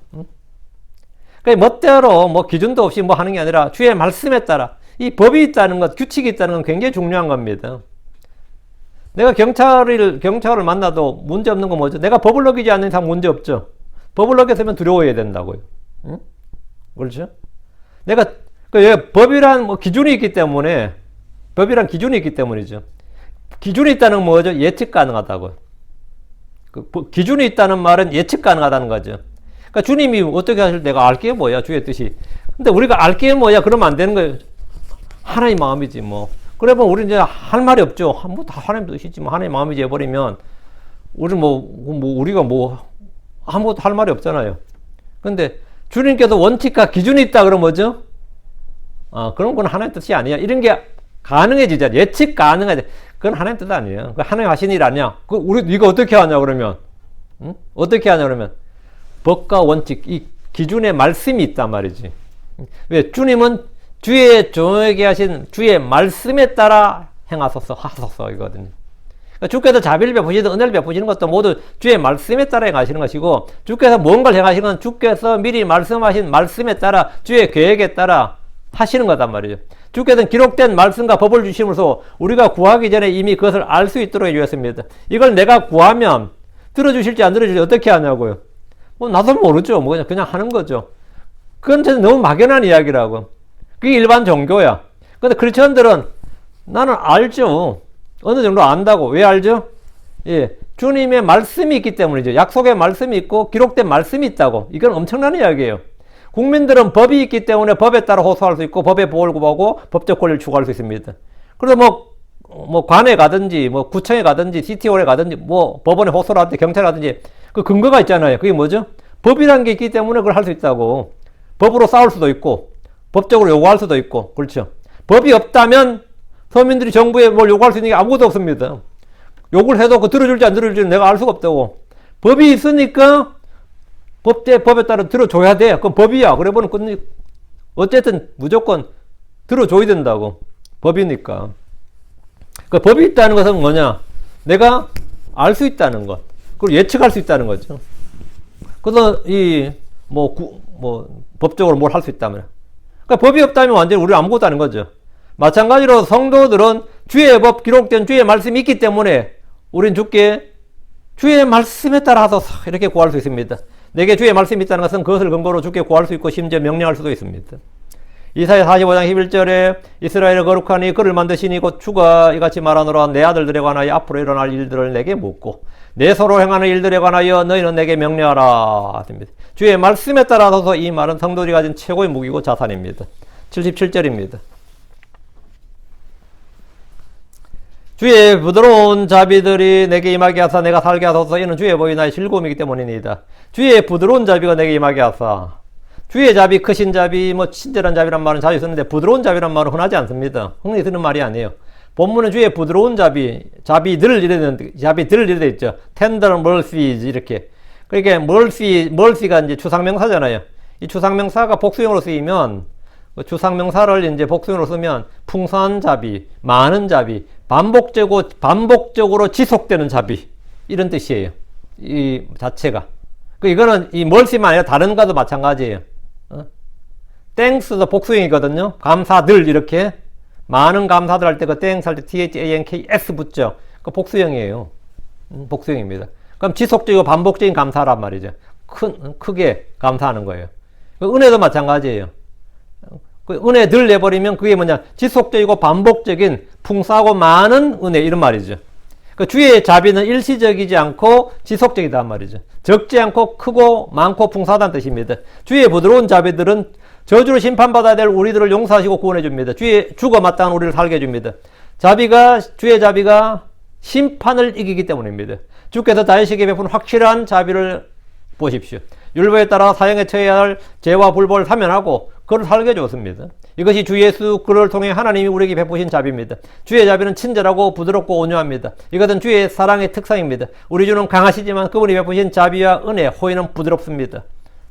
그러니까 멋대로 뭐 기준도 없이 뭐 하는 게 아니라 주의 말씀에 따라. 이 법이 있다는 것, 규칙이 있다는 건 굉장히 중요한 겁니다. 내가 경찰을 만나도 문제 없는 건 뭐죠? 내가 법을 어기지 않는 이상 문제 없죠. 법을 어겼으면 두려워해야 된다고요. 응? 그렇죠? 내가 법이란 뭐 기준이 있기 때문에, 법이란 기준이 있기 때문이죠. 기준이 있다는 건 뭐죠? 예측 가능하다고요. 기준이 있다는 말은 예측 가능하다는 거죠. 그러니까 주님이 어떻게 하실 내가 알게 뭐야 주의 뜻이. 근데 우리가 알게 뭐야 그러면 안 되는 거예요. 하나님 마음이지 뭐. 그러면 우리 이제 할 말이 없죠. 뭐 다 하나님 뜻이지 뭐 하나님 마음이지 해버리면 우리 우리가 아무것도 할 말이 없잖아요. 근데 주님께서 원칙과 기준이 있다 그러면 뭐죠? 그런 건 하나님 뜻이 아니야. 이런 게 가능해지잖아. 예측 가능하지. 그건 하나님 뜻 아니에요. 하나님 하신 일 아니야. 네가 어떻게 하냐 그러면, 응? 어떻게 하냐 그러면 법과 원칙, 이 기준의 말씀이 있단 말이지. 왜? 주님은 주의 종에게 하신 주의 말씀에 따라 행하소서 하소서 이거거든요. 그러니까 주께서 자비를 베푸시든 은혜를 베푸시는 것도 모두 주의 말씀에 따라 행하시는 것이고, 주께서 뭔가를 행하시는 건 주께서 미리 말씀하신 말씀에 따라 주의 계획에 따라 하시는 거단 말이죠. 주께서는 기록된 말씀과 법을 주심으로써 우리가 구하기 전에 이미 그것을 알 수 있도록 해주셨습니다. 이걸 내가 구하면 들어주실지 안 들어주실지 어떻게 하냐고요. 뭐 나도 모르죠. 뭐 그냥 하는 거죠. 그건 너무 막연한 이야기라고. 그게 일반 종교야. 근데 크리스천들은 나는 알죠. 어느 정도 안다고. 왜 알죠? 예, 주님의 말씀이 있기 때문이죠. 약속의 말씀이 있고 기록된 말씀이 있다고. 이건 엄청난 이야기예요. 국민들은 법이 있기 때문에 법에 따라 호소할 수 있고 법의 보호를 구하고 법적 권리를 추구할 수 있습니다. 그래서 뭐 관에 가든지 뭐 구청에 가든지 시티홀에 가든지 뭐 법원에 호소를 하든지 경찰에 가든지 그 근거가 있잖아요. 그게 뭐죠? 법이라는 게 있기 때문에 그걸 할 수 있다고. 법으로 싸울 수도 있고 법적으로 요구할 수도 있고 그렇죠. 법이 없다면 서민들이 정부에 뭘 요구할 수 있는 게 아무것도 없습니다. 요구를 해도 그 들어줄지 안 들어줄지 내가 알 수가 없다고. 법이 있으니까 법에 따라 들어줘야 돼. 그건 법이야. 그래 보면 어쨌든 무조건 들어줘야 된다고. 법이니까. 그 법이 있다는 것은 뭐냐? 내가 알 수 있다는 것. 그리고 예측할 수 있다는 거죠. 그래서 법적으로 뭘 할 수 있다면. 그러니까 법이 없다면 완전히 우리 아무것도 아닌 거죠. 마찬가지로 성도들은 주의 법 기록된 주의 말씀이 있기 때문에 우린 주께 주의 말씀에 따라서 이렇게 구할 수 있습니다. 내게 주의 말씀이 있다는 것은 그것을 근거로 주께 구할 수 있고 심지어 명령할 수도 있습니다. 이사야 45장 11절에 이스라엘을 거룩하니 그를 만드시니 곧 주가 이같이 말하노라 내 아들들에 관하여 앞으로 일어날 일들을 내게 묻고 내 서로 행하는 일들에 관하여 너희는 내게 명령하라. 주의 말씀에 따라서 이 말은 성도들이 가진 최고의 무기고 자산입니다. 77절입니다. 주의 부드러운 자비들이 내게 임하게 하사 내가 살게 하소서. 이는 주의 법이 나의 즐거움이기 때문이니이다. 주의 부드러운 자비가 내게 임하게 하사. 주의 자비, 크신 자비, 친절한 자비란 말은 자주 쓰는데 부드러운 자비란 말은 흔하지 않습니다. 흔히 쓰는 말이 아니에요. 본문은 주의 부드러운 자비들 이래 돼 있죠. tender mercies 이렇게. 그러니까 mercy가 이제 추상명사잖아요. 이 추상명사가 복수형으로 쓰이면 추상명사를 이제 복수형으로 쓰면 풍성한 자비, 많은 자비, 반복적으로 지속되는 자비 이런 뜻이에요. 이 자체가. 이거는 이 mercy만 아니라 다른 것도 마찬가지예요. thanks도 복수형이거든요. 감사들 이렇게 많은 감사들 할 때 그 thanks 할 때 thanks 붙죠. 그 복수형이에요. 복수형입니다. 그럼 지속적이고 반복적인 감사란 말이죠. 크게 감사하는 거예요. 은혜도 마찬가지예요. 그 은혜들 내버리면 그게 뭐냐? 지속적이고 반복적인 풍성하고 많은 은혜 이런 말이죠. 그 주의 자비는 일시적이지 않고 지속적이단 말이죠. 적지 않고 크고 많고 풍성하다는 뜻입니다. 주의 부드러운 자비들은 저주로 심판받아야 될 우리들을 용서하시고 구원해 줍니다. 주가 마땅한 우리를 살게 해줍니다. 주의 자비가 심판을 이기기 때문입니다. 주께서 다윗에게 베푼 확실한 자비를 보십시오. 율법에 따라 사형에 처해야 할 죄와 불법을 사면하고 그를 살게 해줬습니다. 이것이 주 예수 그를 통해 하나님이 우리에게 베푸신 자비입니다. 주의 자비는 친절하고 부드럽고 온유합니다. 이것은 주의 사랑의 특성입니다. 우리 주는 강하시지만 그분이 베푸신 자비와 은혜, 호의는 부드럽습니다.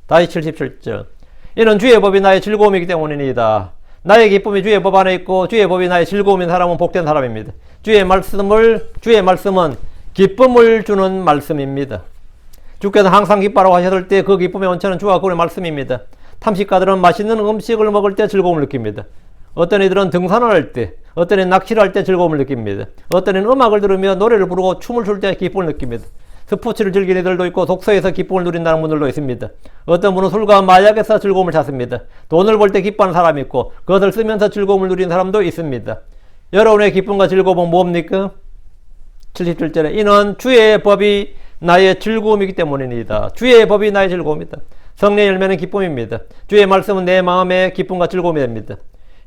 다시 77절. 이는 주의 법이 나의 즐거움이기 때문이니이다. 나의 기쁨이 주의 법 안에 있고 주의 법이 나의 즐거움인 사람은 복된 사람입니다. 주의 말씀은 기쁨을 주는 말씀입니다. 주께서 항상 기뻐하라고 하셨을 때 그 기쁨의 원천은 주와 그분의 말씀입니다. 탐식가들은 맛있는 음식을 먹을 때 즐거움을 느낍니다. 어떤 이들은 등산을 할 때, 어떤 이는 낚시를 할 때 즐거움을 느낍니다. 어떤 이는 음악을 들으며 노래를 부르고 춤을 출 때 기쁨을 느낍니다. 스포츠를 즐기는 이들도 있고 독서에서 기쁨을 누린다는 분들도 있습니다. 어떤 분은 술과 마약에서 즐거움을 찾습니다. 돈을 벌 때 기뻐하는 사람이 있고 그것을 쓰면서 즐거움을 누리는 사람도 있습니다. 여러분의 기쁨과 즐거움은 뭡니까? 77절에 이는 주의 법이 나의 즐거움이기 때문입니다. 주의 법이 나의 즐거움이다. 성령의 열매는 기쁨입니다. 주의 말씀은 내 마음의 기쁨과 즐거움이 됩니다.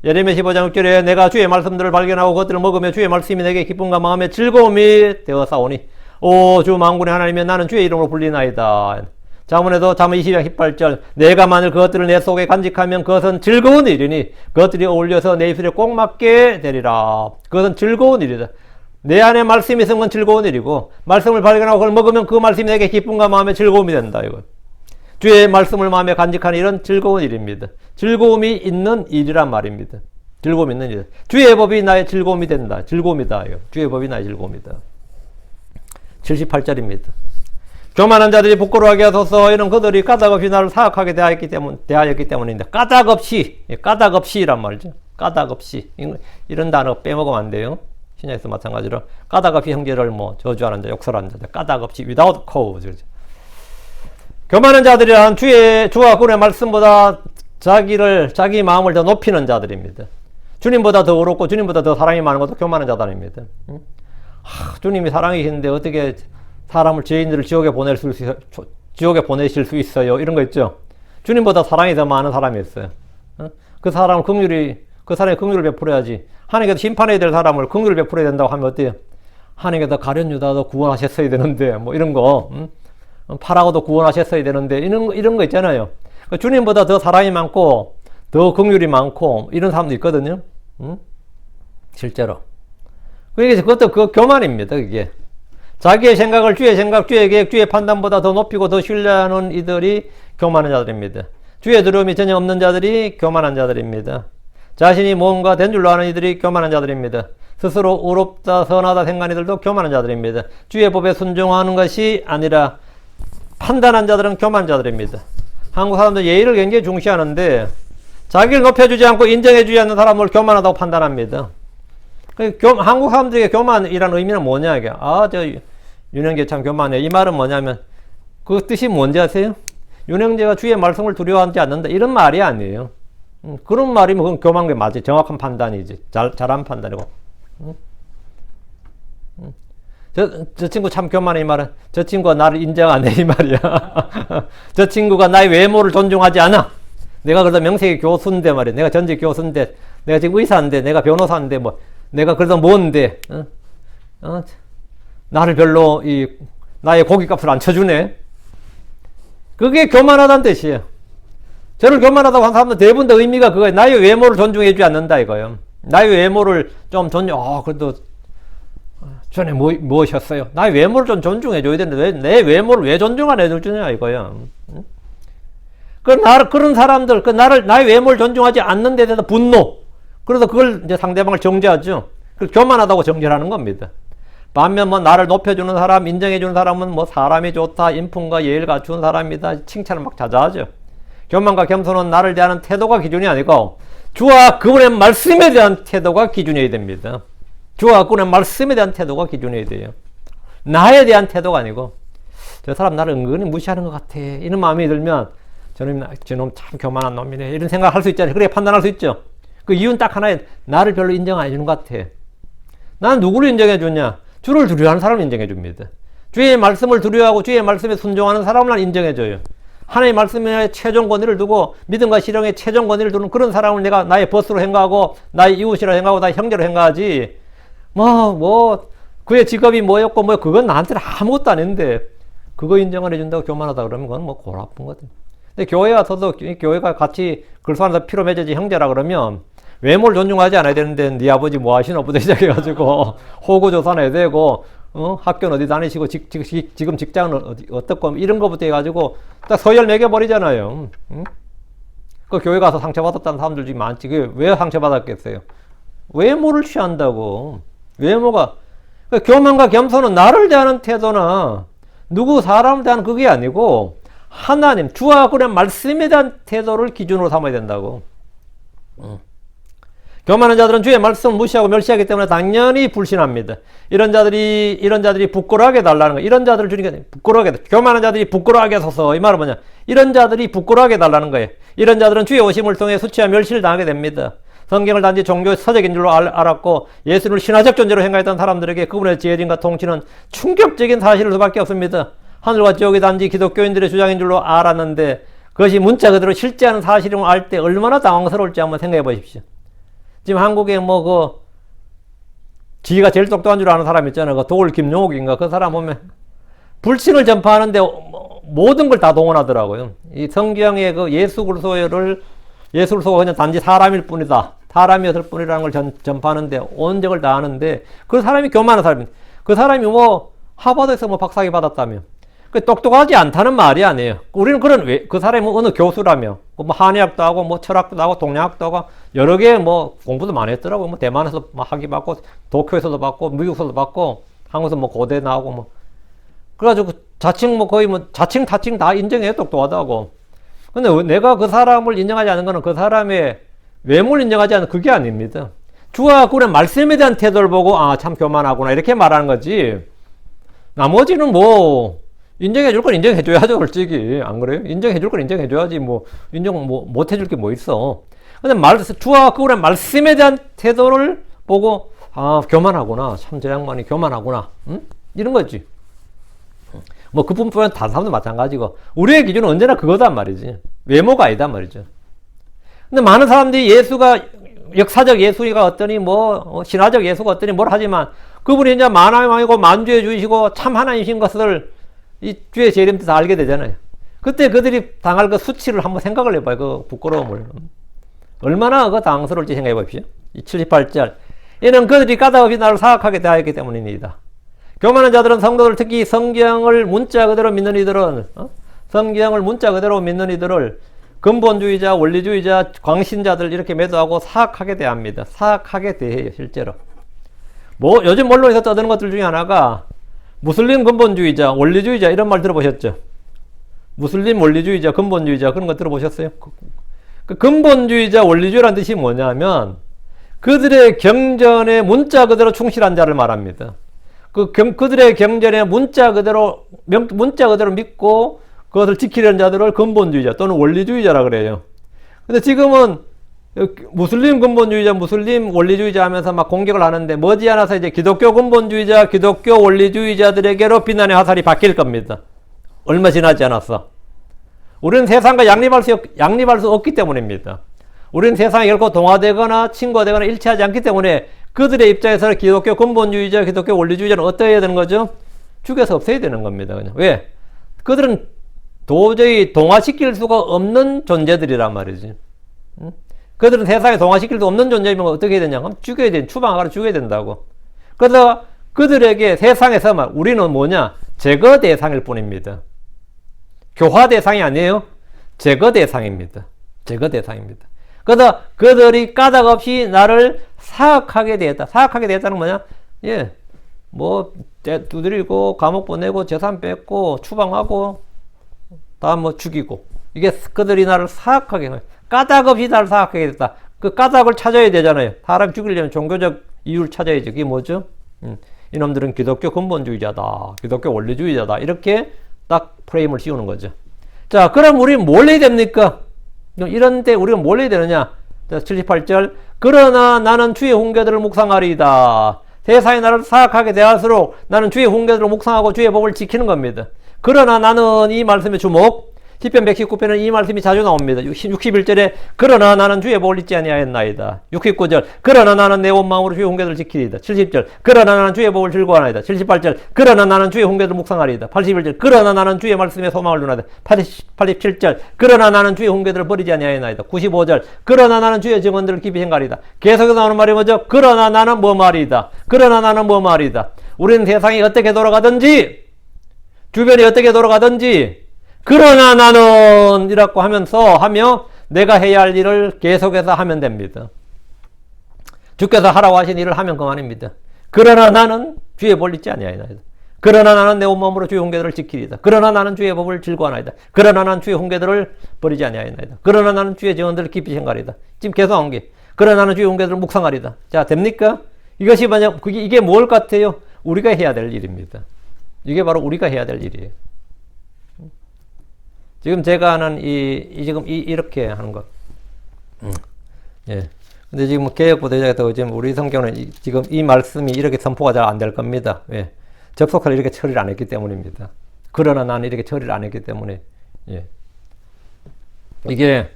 예레미야 15장 6절에 내가 주의 말씀들을 발견하고 그것들을 먹으며 주의 말씀이 내게 기쁨과 마음의 즐거움이 되어사오니 오 주 만군의 하나님이여 나는 주의 이름으로 불리나이다. 자문에도 자문 20장 18절 내가 만일 그것들을 내 속에 간직하면 그것은 즐거운 일이니 그것들이 어울려서 내 입술에 꼭 맞게 되리라. 그것은 즐거운 일이다. 내 안에 말씀이 있으면 건 즐거운 일이고 말씀을 발견하고 그걸 먹으면 그 말씀이 내게 기쁨과 마음의 즐거움이 된다. 이거. 주의 말씀을 마음에 간직하는 일은 즐거운 일입니다. 즐거움이 있는 일이란 말입니다. 즐거움이 있는 일. 주의 법이 나의 즐거움이 된다. 즐거움이다. 이거. 주의 법이 나의 즐거움이다. 78절입니다. 교만한 자들이 부끄러워하게 하소서. 이런 그들이 까닭없이 나를 사악하게 대하였기 때문인데, 까닭없이란 말이죠. 까닭없이. 이런 단어 빼먹으면 안 돼요. 신약에서 마찬가지로 까닭없이 형제를 뭐 저주하는 자, 욕설하는 자, 까닭없이 without cause. 교만한 자들이란 주와 그분의 말씀보다 자기 마음을 더 높이는 자들입니다. 주님보다 더 어렵고 주님보다 더 사랑이 많은 것도 교만한 자들입니다. 주님이 사랑이신데 어떻게 사람을 죄인들을 지옥에 보내실 수 있어요? 이런 거 있죠. 주님보다 사랑이 더 많은 사람이 있어요. 그 사람의 긍휼을 베풀어야지. 하나님께서 심판해야 될 사람을 긍휼을 베풀어야 된다고 하면 어때요? 하나님께서 가룟 유다도 구원하셨어야 되는데, 뭐 이런 거, 파라오도 구원하셨어야 되는데, 이런 거 있잖아요. 주님보다 더 사랑이 많고, 더 긍휼이 많고, 이런 사람도 있거든요. 실제로. 그것도 그 교만입니다, 그게. 자기의 생각을 주의 생각, 주의 계획, 주의 판단보다 더 높이고 더 신뢰하는 이들이 교만한 자들입니다. 주의 두려움이 전혀 없는 자들이 교만한 자들입니다. 자신이 뭔가 된 줄로 아는 이들이 교만한 자들입니다. 스스로 의롭다, 선하다 생각하는 이들도 교만한 자들입니다. 주의 법에 순종하는 것이 아니라 판단한 자들은 교만한 자들입니다. 한국 사람들 예의를 굉장히 중시하는데 자기를 높여주지 않고 인정해주지 않는 사람을 교만하다고 판단합니다. 한국 사람들에게 교만이라는 의미는 뭐냐, 이게. 저 윤영재 참 교만해. 이 말은 뭐냐면, 그 뜻이 뭔지 아세요? 윤영재가 주의 말씀을 두려워하지 않는다. 이런 말이 아니에요. 그런 말이면 그건 교만한 게 맞지. 정확한 판단이지. 잘한 판단이고. 저 친구 참 교만해. 이 말은. 저 친구가 나를 인정 안 해. 이 말이야. 저 친구가 나의 외모를 존중하지 않아. 내가 그래도 명색이 교수인데 말이야. 내가 전직 교수인데, 내가 지금 의사인데, 내가 변호사인데, 뭐, 내가 그래도 뭔데, 나를 별로, 나의 고깃값을 안 쳐주네. 그게 교만하다는 뜻이에요. 저를 교만하다고 한 사람들 대부분 다 의미가 그거예요. 나의 외모를 존중해주지 않는다, 이거예요. 나의 외모를 좀 그래도, 전에 무엇이었어요? 나의 외모를 좀 존중해줘야 되는데, 내 외모를 왜 존중 안 해주냐, 이거예요. 그런 사람들, 나의 외모를 존중하지 않는 데 대해서 분노. 그래서 그걸 이제 상대방을 정죄하죠. 그 교만하다고 정죄하는 겁니다. 반면 뭐 나를 높여주는 사람, 인정해주는 사람은 뭐 사람이 좋다, 인품과 예의를 갖추는 사람이다, 칭찬을 막 자자하죠. 교만과 겸손은 나를 대하는 태도가 기준이 아니고 주와 그분의 말씀에 대한 태도가 기준이어야 됩니다. 주와 그분의 말씀에 대한 태도가 기준이어야 돼요. 나에 대한 태도가 아니고 저 사람 나를 은근히 무시하는 것 같아. 이런 마음이 들면 저놈 참 교만한 놈이네. 이런 생각을 할 수 있잖아요. 그렇게 판단할 수 있죠. 그 이유는 딱 하나에 나를 별로 인정 안 해주는 것 같아. 나는 누구를 인정해 주냐? 주를 두려워하는 사람을 인정해 줍니다. 주의 말씀을 두려워하고 주의 말씀에 순종하는 사람을 난 인정해 줘요. 하나님의 말씀에 최종 권위를 두고 믿음과 실행에 최종 권위를 두는 그런 사람을 내가 나의 보스로 생각하고 나의 이웃이라 생각하고 나의 형제로 생각하지. 그의 직업이 뭐였고 그건 나한테는 아무것도 아닌데 그거 인정을 해준다고 교만하다 그러면 그건 뭐 골아픈 거거든. 근데 교회 와서도 교회가 같이 글소하면서 피로 맺어지 형제라 그러면 외모를 존중하지 않아야 되는데 네 아버지 뭐 하시나 보다 시작해가지고 호구조사는 해야 되고 학교는 어디 다니시고 지금 직장은 어떻고 이런 거부터 해가지고 딱 서열 매겨버리잖아요. 그 교회 가서 상처받았다는 사람들 중에 많지. 그게 왜 상처받았겠어요? 외모를 취한다고. 외모가 교만과 겸손은 나를 대하는 태도나 누구 사람을 대하는 그게 아니고 하나님 주와 그의 말씀에 대한 태도를 기준으로 삼아야 된다고. 교만한 자들은 주의 말씀을 무시하고 멸시하기 때문에 당연히 불신합니다. 이런 자들이 부끄러워하게 달라는 거예요. 이런 자들을 주니까 부끄러워하게, 교만한 자들이 부끄러워하게 하소서. 이 말은 뭐냐? 이런 자들이 부끄러워하게 달라는 거예요. 이런 자들은 주의 오심을 통해 수치와 멸시를 당하게 됩니다. 성경을 단지 종교의 서적인 줄로 알았고 예수를 신화적 존재로 생각했던 사람들에게 그분의 지혜진과 통치는 충격적인 사실일 수밖에 없습니다. 하늘과 지옥이 단지 기독교인들의 주장인 줄로 알았는데 그것이 문자 그대로 실제하는 사실임을 알 때 얼마나 당황스러울지 한번 생각해 보십시오. 지금 한국에 지가 제일 똑똑한 줄 아는 사람 있잖아요. 그 도울 김용옥인가 그 사람 보면 불신을 전파하는데 모든 걸 다 동원하더라고요. 이 성경의 그 예수 그리스도가 그냥 단지 사람일 뿐이다. 사람이었을 뿐이라는 걸 전파하는데 온 적을 다 하는데 그 사람이 교만한 사람입니다. 그 사람이 하버드에서 박사학위 받았다며. 그 똑똑하지 않다는 말이 아니에요. 우리는 그 사람이 어느 교수라며. 한의학도 하고, 철학도 하고, 동양학도 하고, 여러 개 공부도 많이 했더라고. 대만에서 학위 받고, 도쿄에서도 받고, 미국에서도 받고, 한국에서 고대 나오고, 그래가지고 자칭 뭐 거의 뭐 자칭 타칭 다 인정해 똑똑하다고. 근데 내가 그 사람을 인정하지 않은 거는 그 사람의 외모를 인정하지 않는 그게 아닙니다. 주와 그의 말씀에 대한 태도를 보고 아 참 교만하구나 이렇게 말하는 거지. 나머지는 뭐 인정해 줄 건 인정해 줘야죠 솔직히. 안 그래요? 인정해 줄 건 인정해 줘야지. 뭐 인정 뭐 못 해줄 게 뭐 있어. 근데 주와 그의 말씀에 대한 태도를 보고 아 교만하구나. 참 저 양반이 교만하구나. 응? 이런 거지. 뭐 그뿐만 다른 사람도 마찬가지고 우리의 기준은 언제나 그거단 말이지. 외모가 아니단 말이죠. 근데 많은 사람들이 예수가 역사적 예수가 어떠니 뭐 신화적 예수가 어떠니 뭘 하지만 그분이 이제 만왕의 왕이고 만주의 주이시고 참 하나님이신 것을 이 주의 재림 때 다 알게 되잖아요. 그때 그들이 당할 그 수치를 한번 생각을 해봐요. 그 부끄러움을. 얼마나 그 당스러울지 생각해 보십시오. 이 78절. 이는 그들이 까닭없이 나를 사악하게 대하였기 때문입니다. 교만한 자들은 성도들 특히 성경을 문자 그대로 믿는 이들은 성경을 문자 그대로 믿는 이들을 근본주의자, 원리주의자, 광신자들 이렇게 매도하고 사악하게 대합니다. 사악하게 대해요 실제로. 뭐 요즘 언론에서 떠드는 것들 중에 하나가 무슬림 근본주의자, 원리주의자 이런 말 들어보셨죠? 무슬림 원리주의자, 근본주의자 그런 거 들어보셨어요? 그 근본주의자, 원리주의라는 뜻이 뭐냐면 그들의 경전에 문자 그대로 충실한 자를 말합니다. 그들의 경전에 문자 그대로 믿고 그것을 지키려는 자들을 근본주의자 또는 원리주의자라 그래요. 근데 지금은 무슬림 근본주의자, 무슬림 원리주의자 하면서 막 공격을 하는데 머지않아서 이제 기독교 근본주의자, 기독교 원리주의자들에게로 비난의 화살이 바뀔 겁니다. 얼마 지나지 않았어. 우리는 세상과 양립할 수 없기 때문입니다. 우리는 세상에 결코 동화되거나 친구되거나 일치하지 않기 때문에 그들의 입장에서 기독교 근본주의자, 기독교 원리주의자는 어떻게 해야 되는 거죠? 죽여서 없애야 되는 겁니다. 그냥. 왜? 그들은 도저히 동화시킬 수가 없는 존재들이란 말이지. 응? 그들은 세상에 동화시킬 수 없는 존재이면 어떻게 해야 되냐? 그럼 죽여야 돼. 추방하러 죽여야 된다고. 그래서 그들에게 세상에서만 우리는 뭐냐? 제거 대상일 뿐입니다. 교화 대상이 아니에요. 제거 대상입니다. 제거 대상입니다. 그래서 그들이 까닭없이 나를 사악하게 되었다. 사악하게 되었다는 뭐냐? 예, 뭐 두드리고 감옥 보내고 재산 뺏고 추방하고 다 뭐 죽이고 이게 그들이 나를 사악하게 까닭없이 나를 사악하게 됐다. 그 까닭을 찾아야 되잖아요. 사람 죽이려면 종교적 이유를 찾아야죠. 그게 뭐죠? 이놈들은 기독교 근본주의자다. 기독교 원리주의자다. 이렇게 딱 프레임을 씌우는 거죠. 자, 그럼 우리는 뭘 해야 됩니까? 이런 때 우리가 뭘 해야 되느냐? 자, 78절. 그러나 나는 주의 훈계들을 묵상하리이다. 세상이 나를 사악하게 대할수록 나는 주의 훈계들을 묵상하고 주의 법을 지키는 겁니다. 그러나 나는 이 말씀에 주목. 시편 119편은 이 말씀이 자주 나옵니다. 61절에 그러나 나는 주의 법을 잊지 아니하였나이다. 69절 그러나 나는 내 온 마음으로 주의 훈계들을 지키리이다. 70절 그러나 나는 주의 법을 즐거워하나이다. 78절 그러나 나는 주의 훈계들을 묵상하리이다. 81절 그러나 나는 주의 말씀에 소망을 두나이다. 87절 그러나 나는 주의 훈계들을 버리지 아니하였나이다. 95절 그러나 나는 주의 증언들을 깊이 생각하리이다. 계속해서 나오는 말이 뭐죠? 그러나 나는 뭐 말이다. 그러나 나는 뭐 말이다. 우리는 세상이 어떻게 돌아가든지 주변이 어떻게 돌아가든지 그러나 나는 이라고 하며 내가 해야 할 일을 계속해서 하면 됩니다. 주께서 하라고 하신 일을 하면 그만입니다. 그러나 나는 주의 법을 잊지 아니하나이다. 그러나 나는 내 온몸으로 주의 훈계들을 지키리이다. 그러나 나는 주의 법을 즐거워하나이다. 그러나 나는 주의 훈계들을 버리지 아니하나이다. 그러나 나는 주의 증언들을 깊이 생각하리이다. 지금 계속 나온 게 그러나 나는 주의 훈계들을 묵상하리이다. 자, 됩니까? 이것이 만약 이게 뭘 같아요? 우리가 해야 될 일입니다. 이게 바로 우리가 해야 될 일이에요. 지금 제가 하는 이렇게 하는 것. 예. 근데 지금 개혁부대자에서 지금 우리 성경은 지금 이 말씀이 이렇게 선포가 잘 안 될 겁니다. 왜? 접속사를 이렇게 처리를 안 했기 때문입니다. 그러나 나는 이렇게 처리를 안 했기 때문에. 예. 이게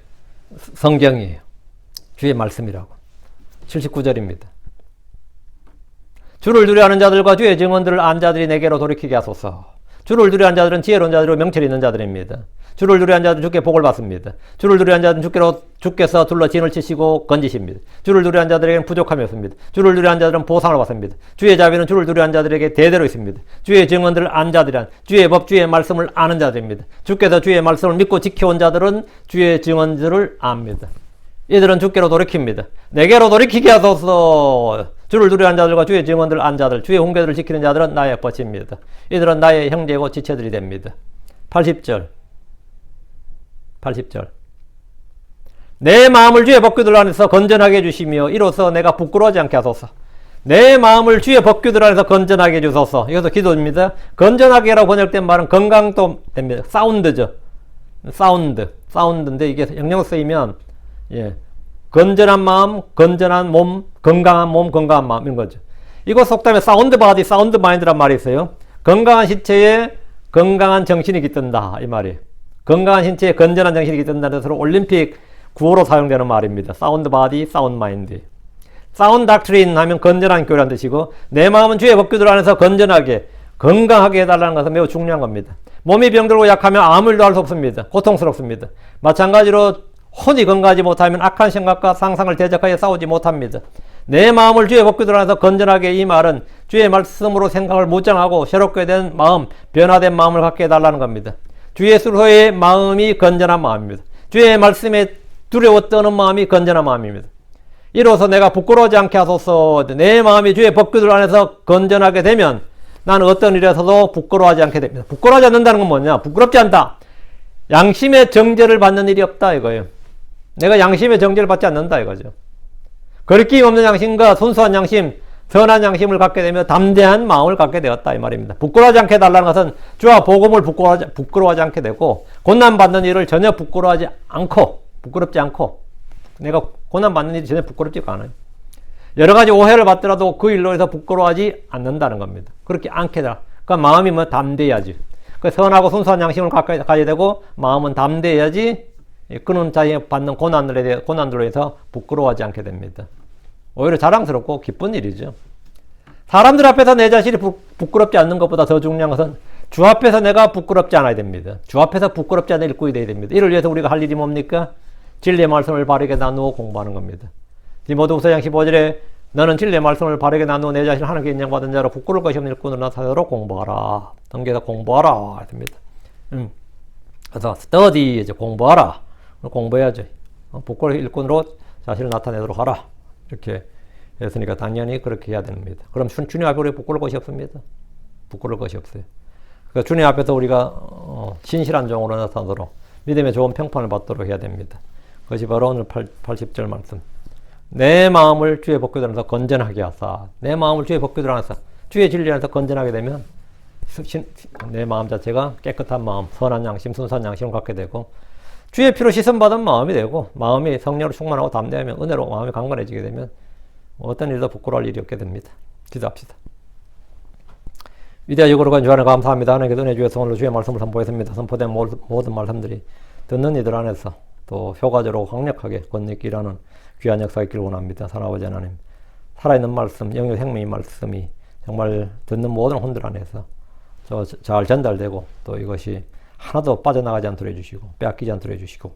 성경이에요. 주의 말씀이라고. 79절입니다. 주를 두려워하는 자들과 주의 증언들을 안 자들이 내게로 돌이키게 하소서. 주를 두려워하는 자들은 지혜로운 자들로 명철이 있는 자들입니다. 주를 두려워하는 자들은 주께 복을 받습니다. 주를 두려워하는 자들은 주께서 둘러 진을 치시고 건지십니다. 주를 두려워하는 자들에게는 부족함이 없습니다. 주를 두려워하는 자들은 보상을 받습니다. 주의 자비는 주를 두려워하는 자들에게 대대로 있습니다. 주의 증언들을 안 자들이란 주의 법, 주의 말씀을 아는 자들입니다. 주께서 주의 말씀을 믿고 지켜온 자들은 주의 증언들을 압니다. 이들은 주께로 돌이킵니다. 내게로 돌이키게 하소서. 주를 두려워하는 자들과 주의 증언들을 안 자들, 주의 훈계들을 지키는 자들은 나의 벗입니다. 이들은 나의 형제고 지체들이 됩니다. 80절. 내 마음을 주의 법규들 안에서 건전하게 해주시며 이로써 내가 부끄러워하지 않게 하소서. 내 마음을 주의 법규들 안에서 건전하게 해주소서. 이것도 기도입니다. 건전하게라고 번역된 말은 건강도 됩니다. 사운드죠. 사운드인데 이게 영영 쓰이면 건전한 마음, 건전한 몸, 건강한 마음 이런 거죠. 이거 속담에 사운드 바디, 사운드 마인드란 말이 있어요. 건강한 신체에 건강한 정신이 깃든다 이 말이에요. 건강한 신체에 건전한 정신이 깃든다는 것으로 올림픽 구호로 사용되는 말입니다. 사운드 바디, 사운드 마인드. 사운드 닥트린 하면 건전한 교리란 뜻이고 내 마음은 주의 법규들 안에서 건전하게 건강하게 해달라는 것은 매우 중요한 겁니다. 몸이 병들고 약하면 아무 일도 할 수 없습니다. 고통스럽습니다. 마찬가지로 혼이 건강하지 못하면 악한 생각과 상상을 대적하여 싸우지 못합니다. 내 마음을 주의 법규들 안에서 건전하게 이 말은 주의 말씀으로 생각을 무장하고 새롭게 된 마음, 변화된 마음을 갖게 해달라는 겁니다. 주 예수로의 마음이 건전한 마음입니다. 주의 말씀에 두려워 떠는 마음이 건전한 마음입니다. 이로써 내가 부끄러워하지 않게 하소서. 내 마음이 주의 법규들 안에서 건전하게 되면 나는 어떤 일에서도 부끄러워하지 않게 됩니다. 부끄러워하지 않는다는 건 뭐냐? 부끄럽지 않다. 양심의 정죄를 받는 일이 없다 이거예요. 내가 양심의 정죄를 받지 않는다 이거죠. 거리낌 없는 양심과 순수한 양심, 선한 양심을 갖게 되며 담대한 마음을 갖게 되었다 이 말입니다. 부끄러워하지 않게 해달라는 것은 주와 복음을 부끄러워하지 않게 되고 고난받는 일을 전혀 부끄럽지 않고 내가 고난받는 일이 전혀 부끄럽지가 않아요. 여러 가지 오해를 받더라도 그 일로 해서 부끄러워하지 않는다는 겁니다. 그렇게 않게 되라. 그러니까 마음이 뭐 담대해야지. 그 선하고 순수한 양심을 가져야 되고 마음은 담대해야지 그는 자신이 받는 고난들로 해서 부끄러워하지 않게 됩니다. 오히려 자랑스럽고 기쁜 일이죠. 사람들 앞에서 내 자신이 부끄럽지 않는 것보다 더 중요한 것은 주 앞에서 내가 부끄럽지 않아야 됩니다. 주 앞에서 부끄럽지 않은 일꾼이 되어야 됩니다. 이를 위해서 우리가 할 일이 뭡니까? 진리의 말씀을 바르게 나누어 공부하는 겁니다. 디모데후서 15절에 너는 진리의 말씀을 바르게 나누어 내 자신을 하나님께 인정받은 자로 부끄러울 것이 없는 일꾼으로 나타내도록 공부하라. 넘겨서 공부하라 했습니다. 그래서 study 이제 공부하라. 공부해야죠. 부끄러울 일꾼으로 자신을 나타내도록 하라. 이렇게 했으니까 당연히 그렇게 해야 됩니다. 그럼 주님 앞에 우리 부끄러울 것이 없습니다. 부끄러울 것이 없어요. 그러니까 주님 앞에서 우리가 신실한 종으로 나타나도록 믿음의 좋은 평판을 받도록 해야 됩니다. 그것이 바로 오늘 80절 말씀. 내 마음을 주의 법규들 안에서 건전하게 하사. 내 마음을 주의 법규들 안에서 주의 진리 안에서 건전하게 되면 내 마음 자체가 깨끗한 마음, 선한 양심, 순수한 양심을 갖게 되고 주의 피로 씻음받은 마음이 되고 마음이 성령으로 충만하고 담대하면 은혜로 마음이 강건해지게 되면 어떤 일도 부끄러워할 일이 없게 됩니다. 기도합시다. 위대하시고 거룩한 주 안에 감사합니다. 하나님께 은혜 주셔서 오늘 주의 말씀을 선포했습니다. 선포된 모든 말씀들이 듣는 이들 안에서 또 효과적으로 강력하게 권능있게 일하는 귀한 역사가 있기를 원합니다. 사랑아버지 하나님, 살아있는 말씀, 영역 생명의 말씀이 정말 듣는 모든 혼들 안에서 잘 전달되고 또 이것이 하나도 빠져나가지 않도록 해주시고 빼앗기지 않도록 해주시고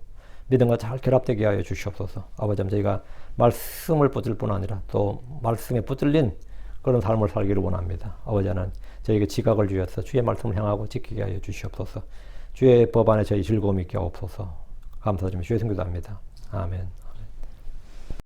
믿음과 잘 결합되게 하여 주시옵소서. 아버지, 저희가 말씀을 붙들 뿐 아니라 또 말씀에 붙들린 그런 삶을 살기를 원합니다. 아버지 하나님, 저희에게 지각을 주셔서 주의 말씀을 향하고 지키게 하여 주시옵소서. 주의 법 안에 저희 즐거움이 있게 하옵소서. 감사드리며 주의 성기도합니다. 아멘.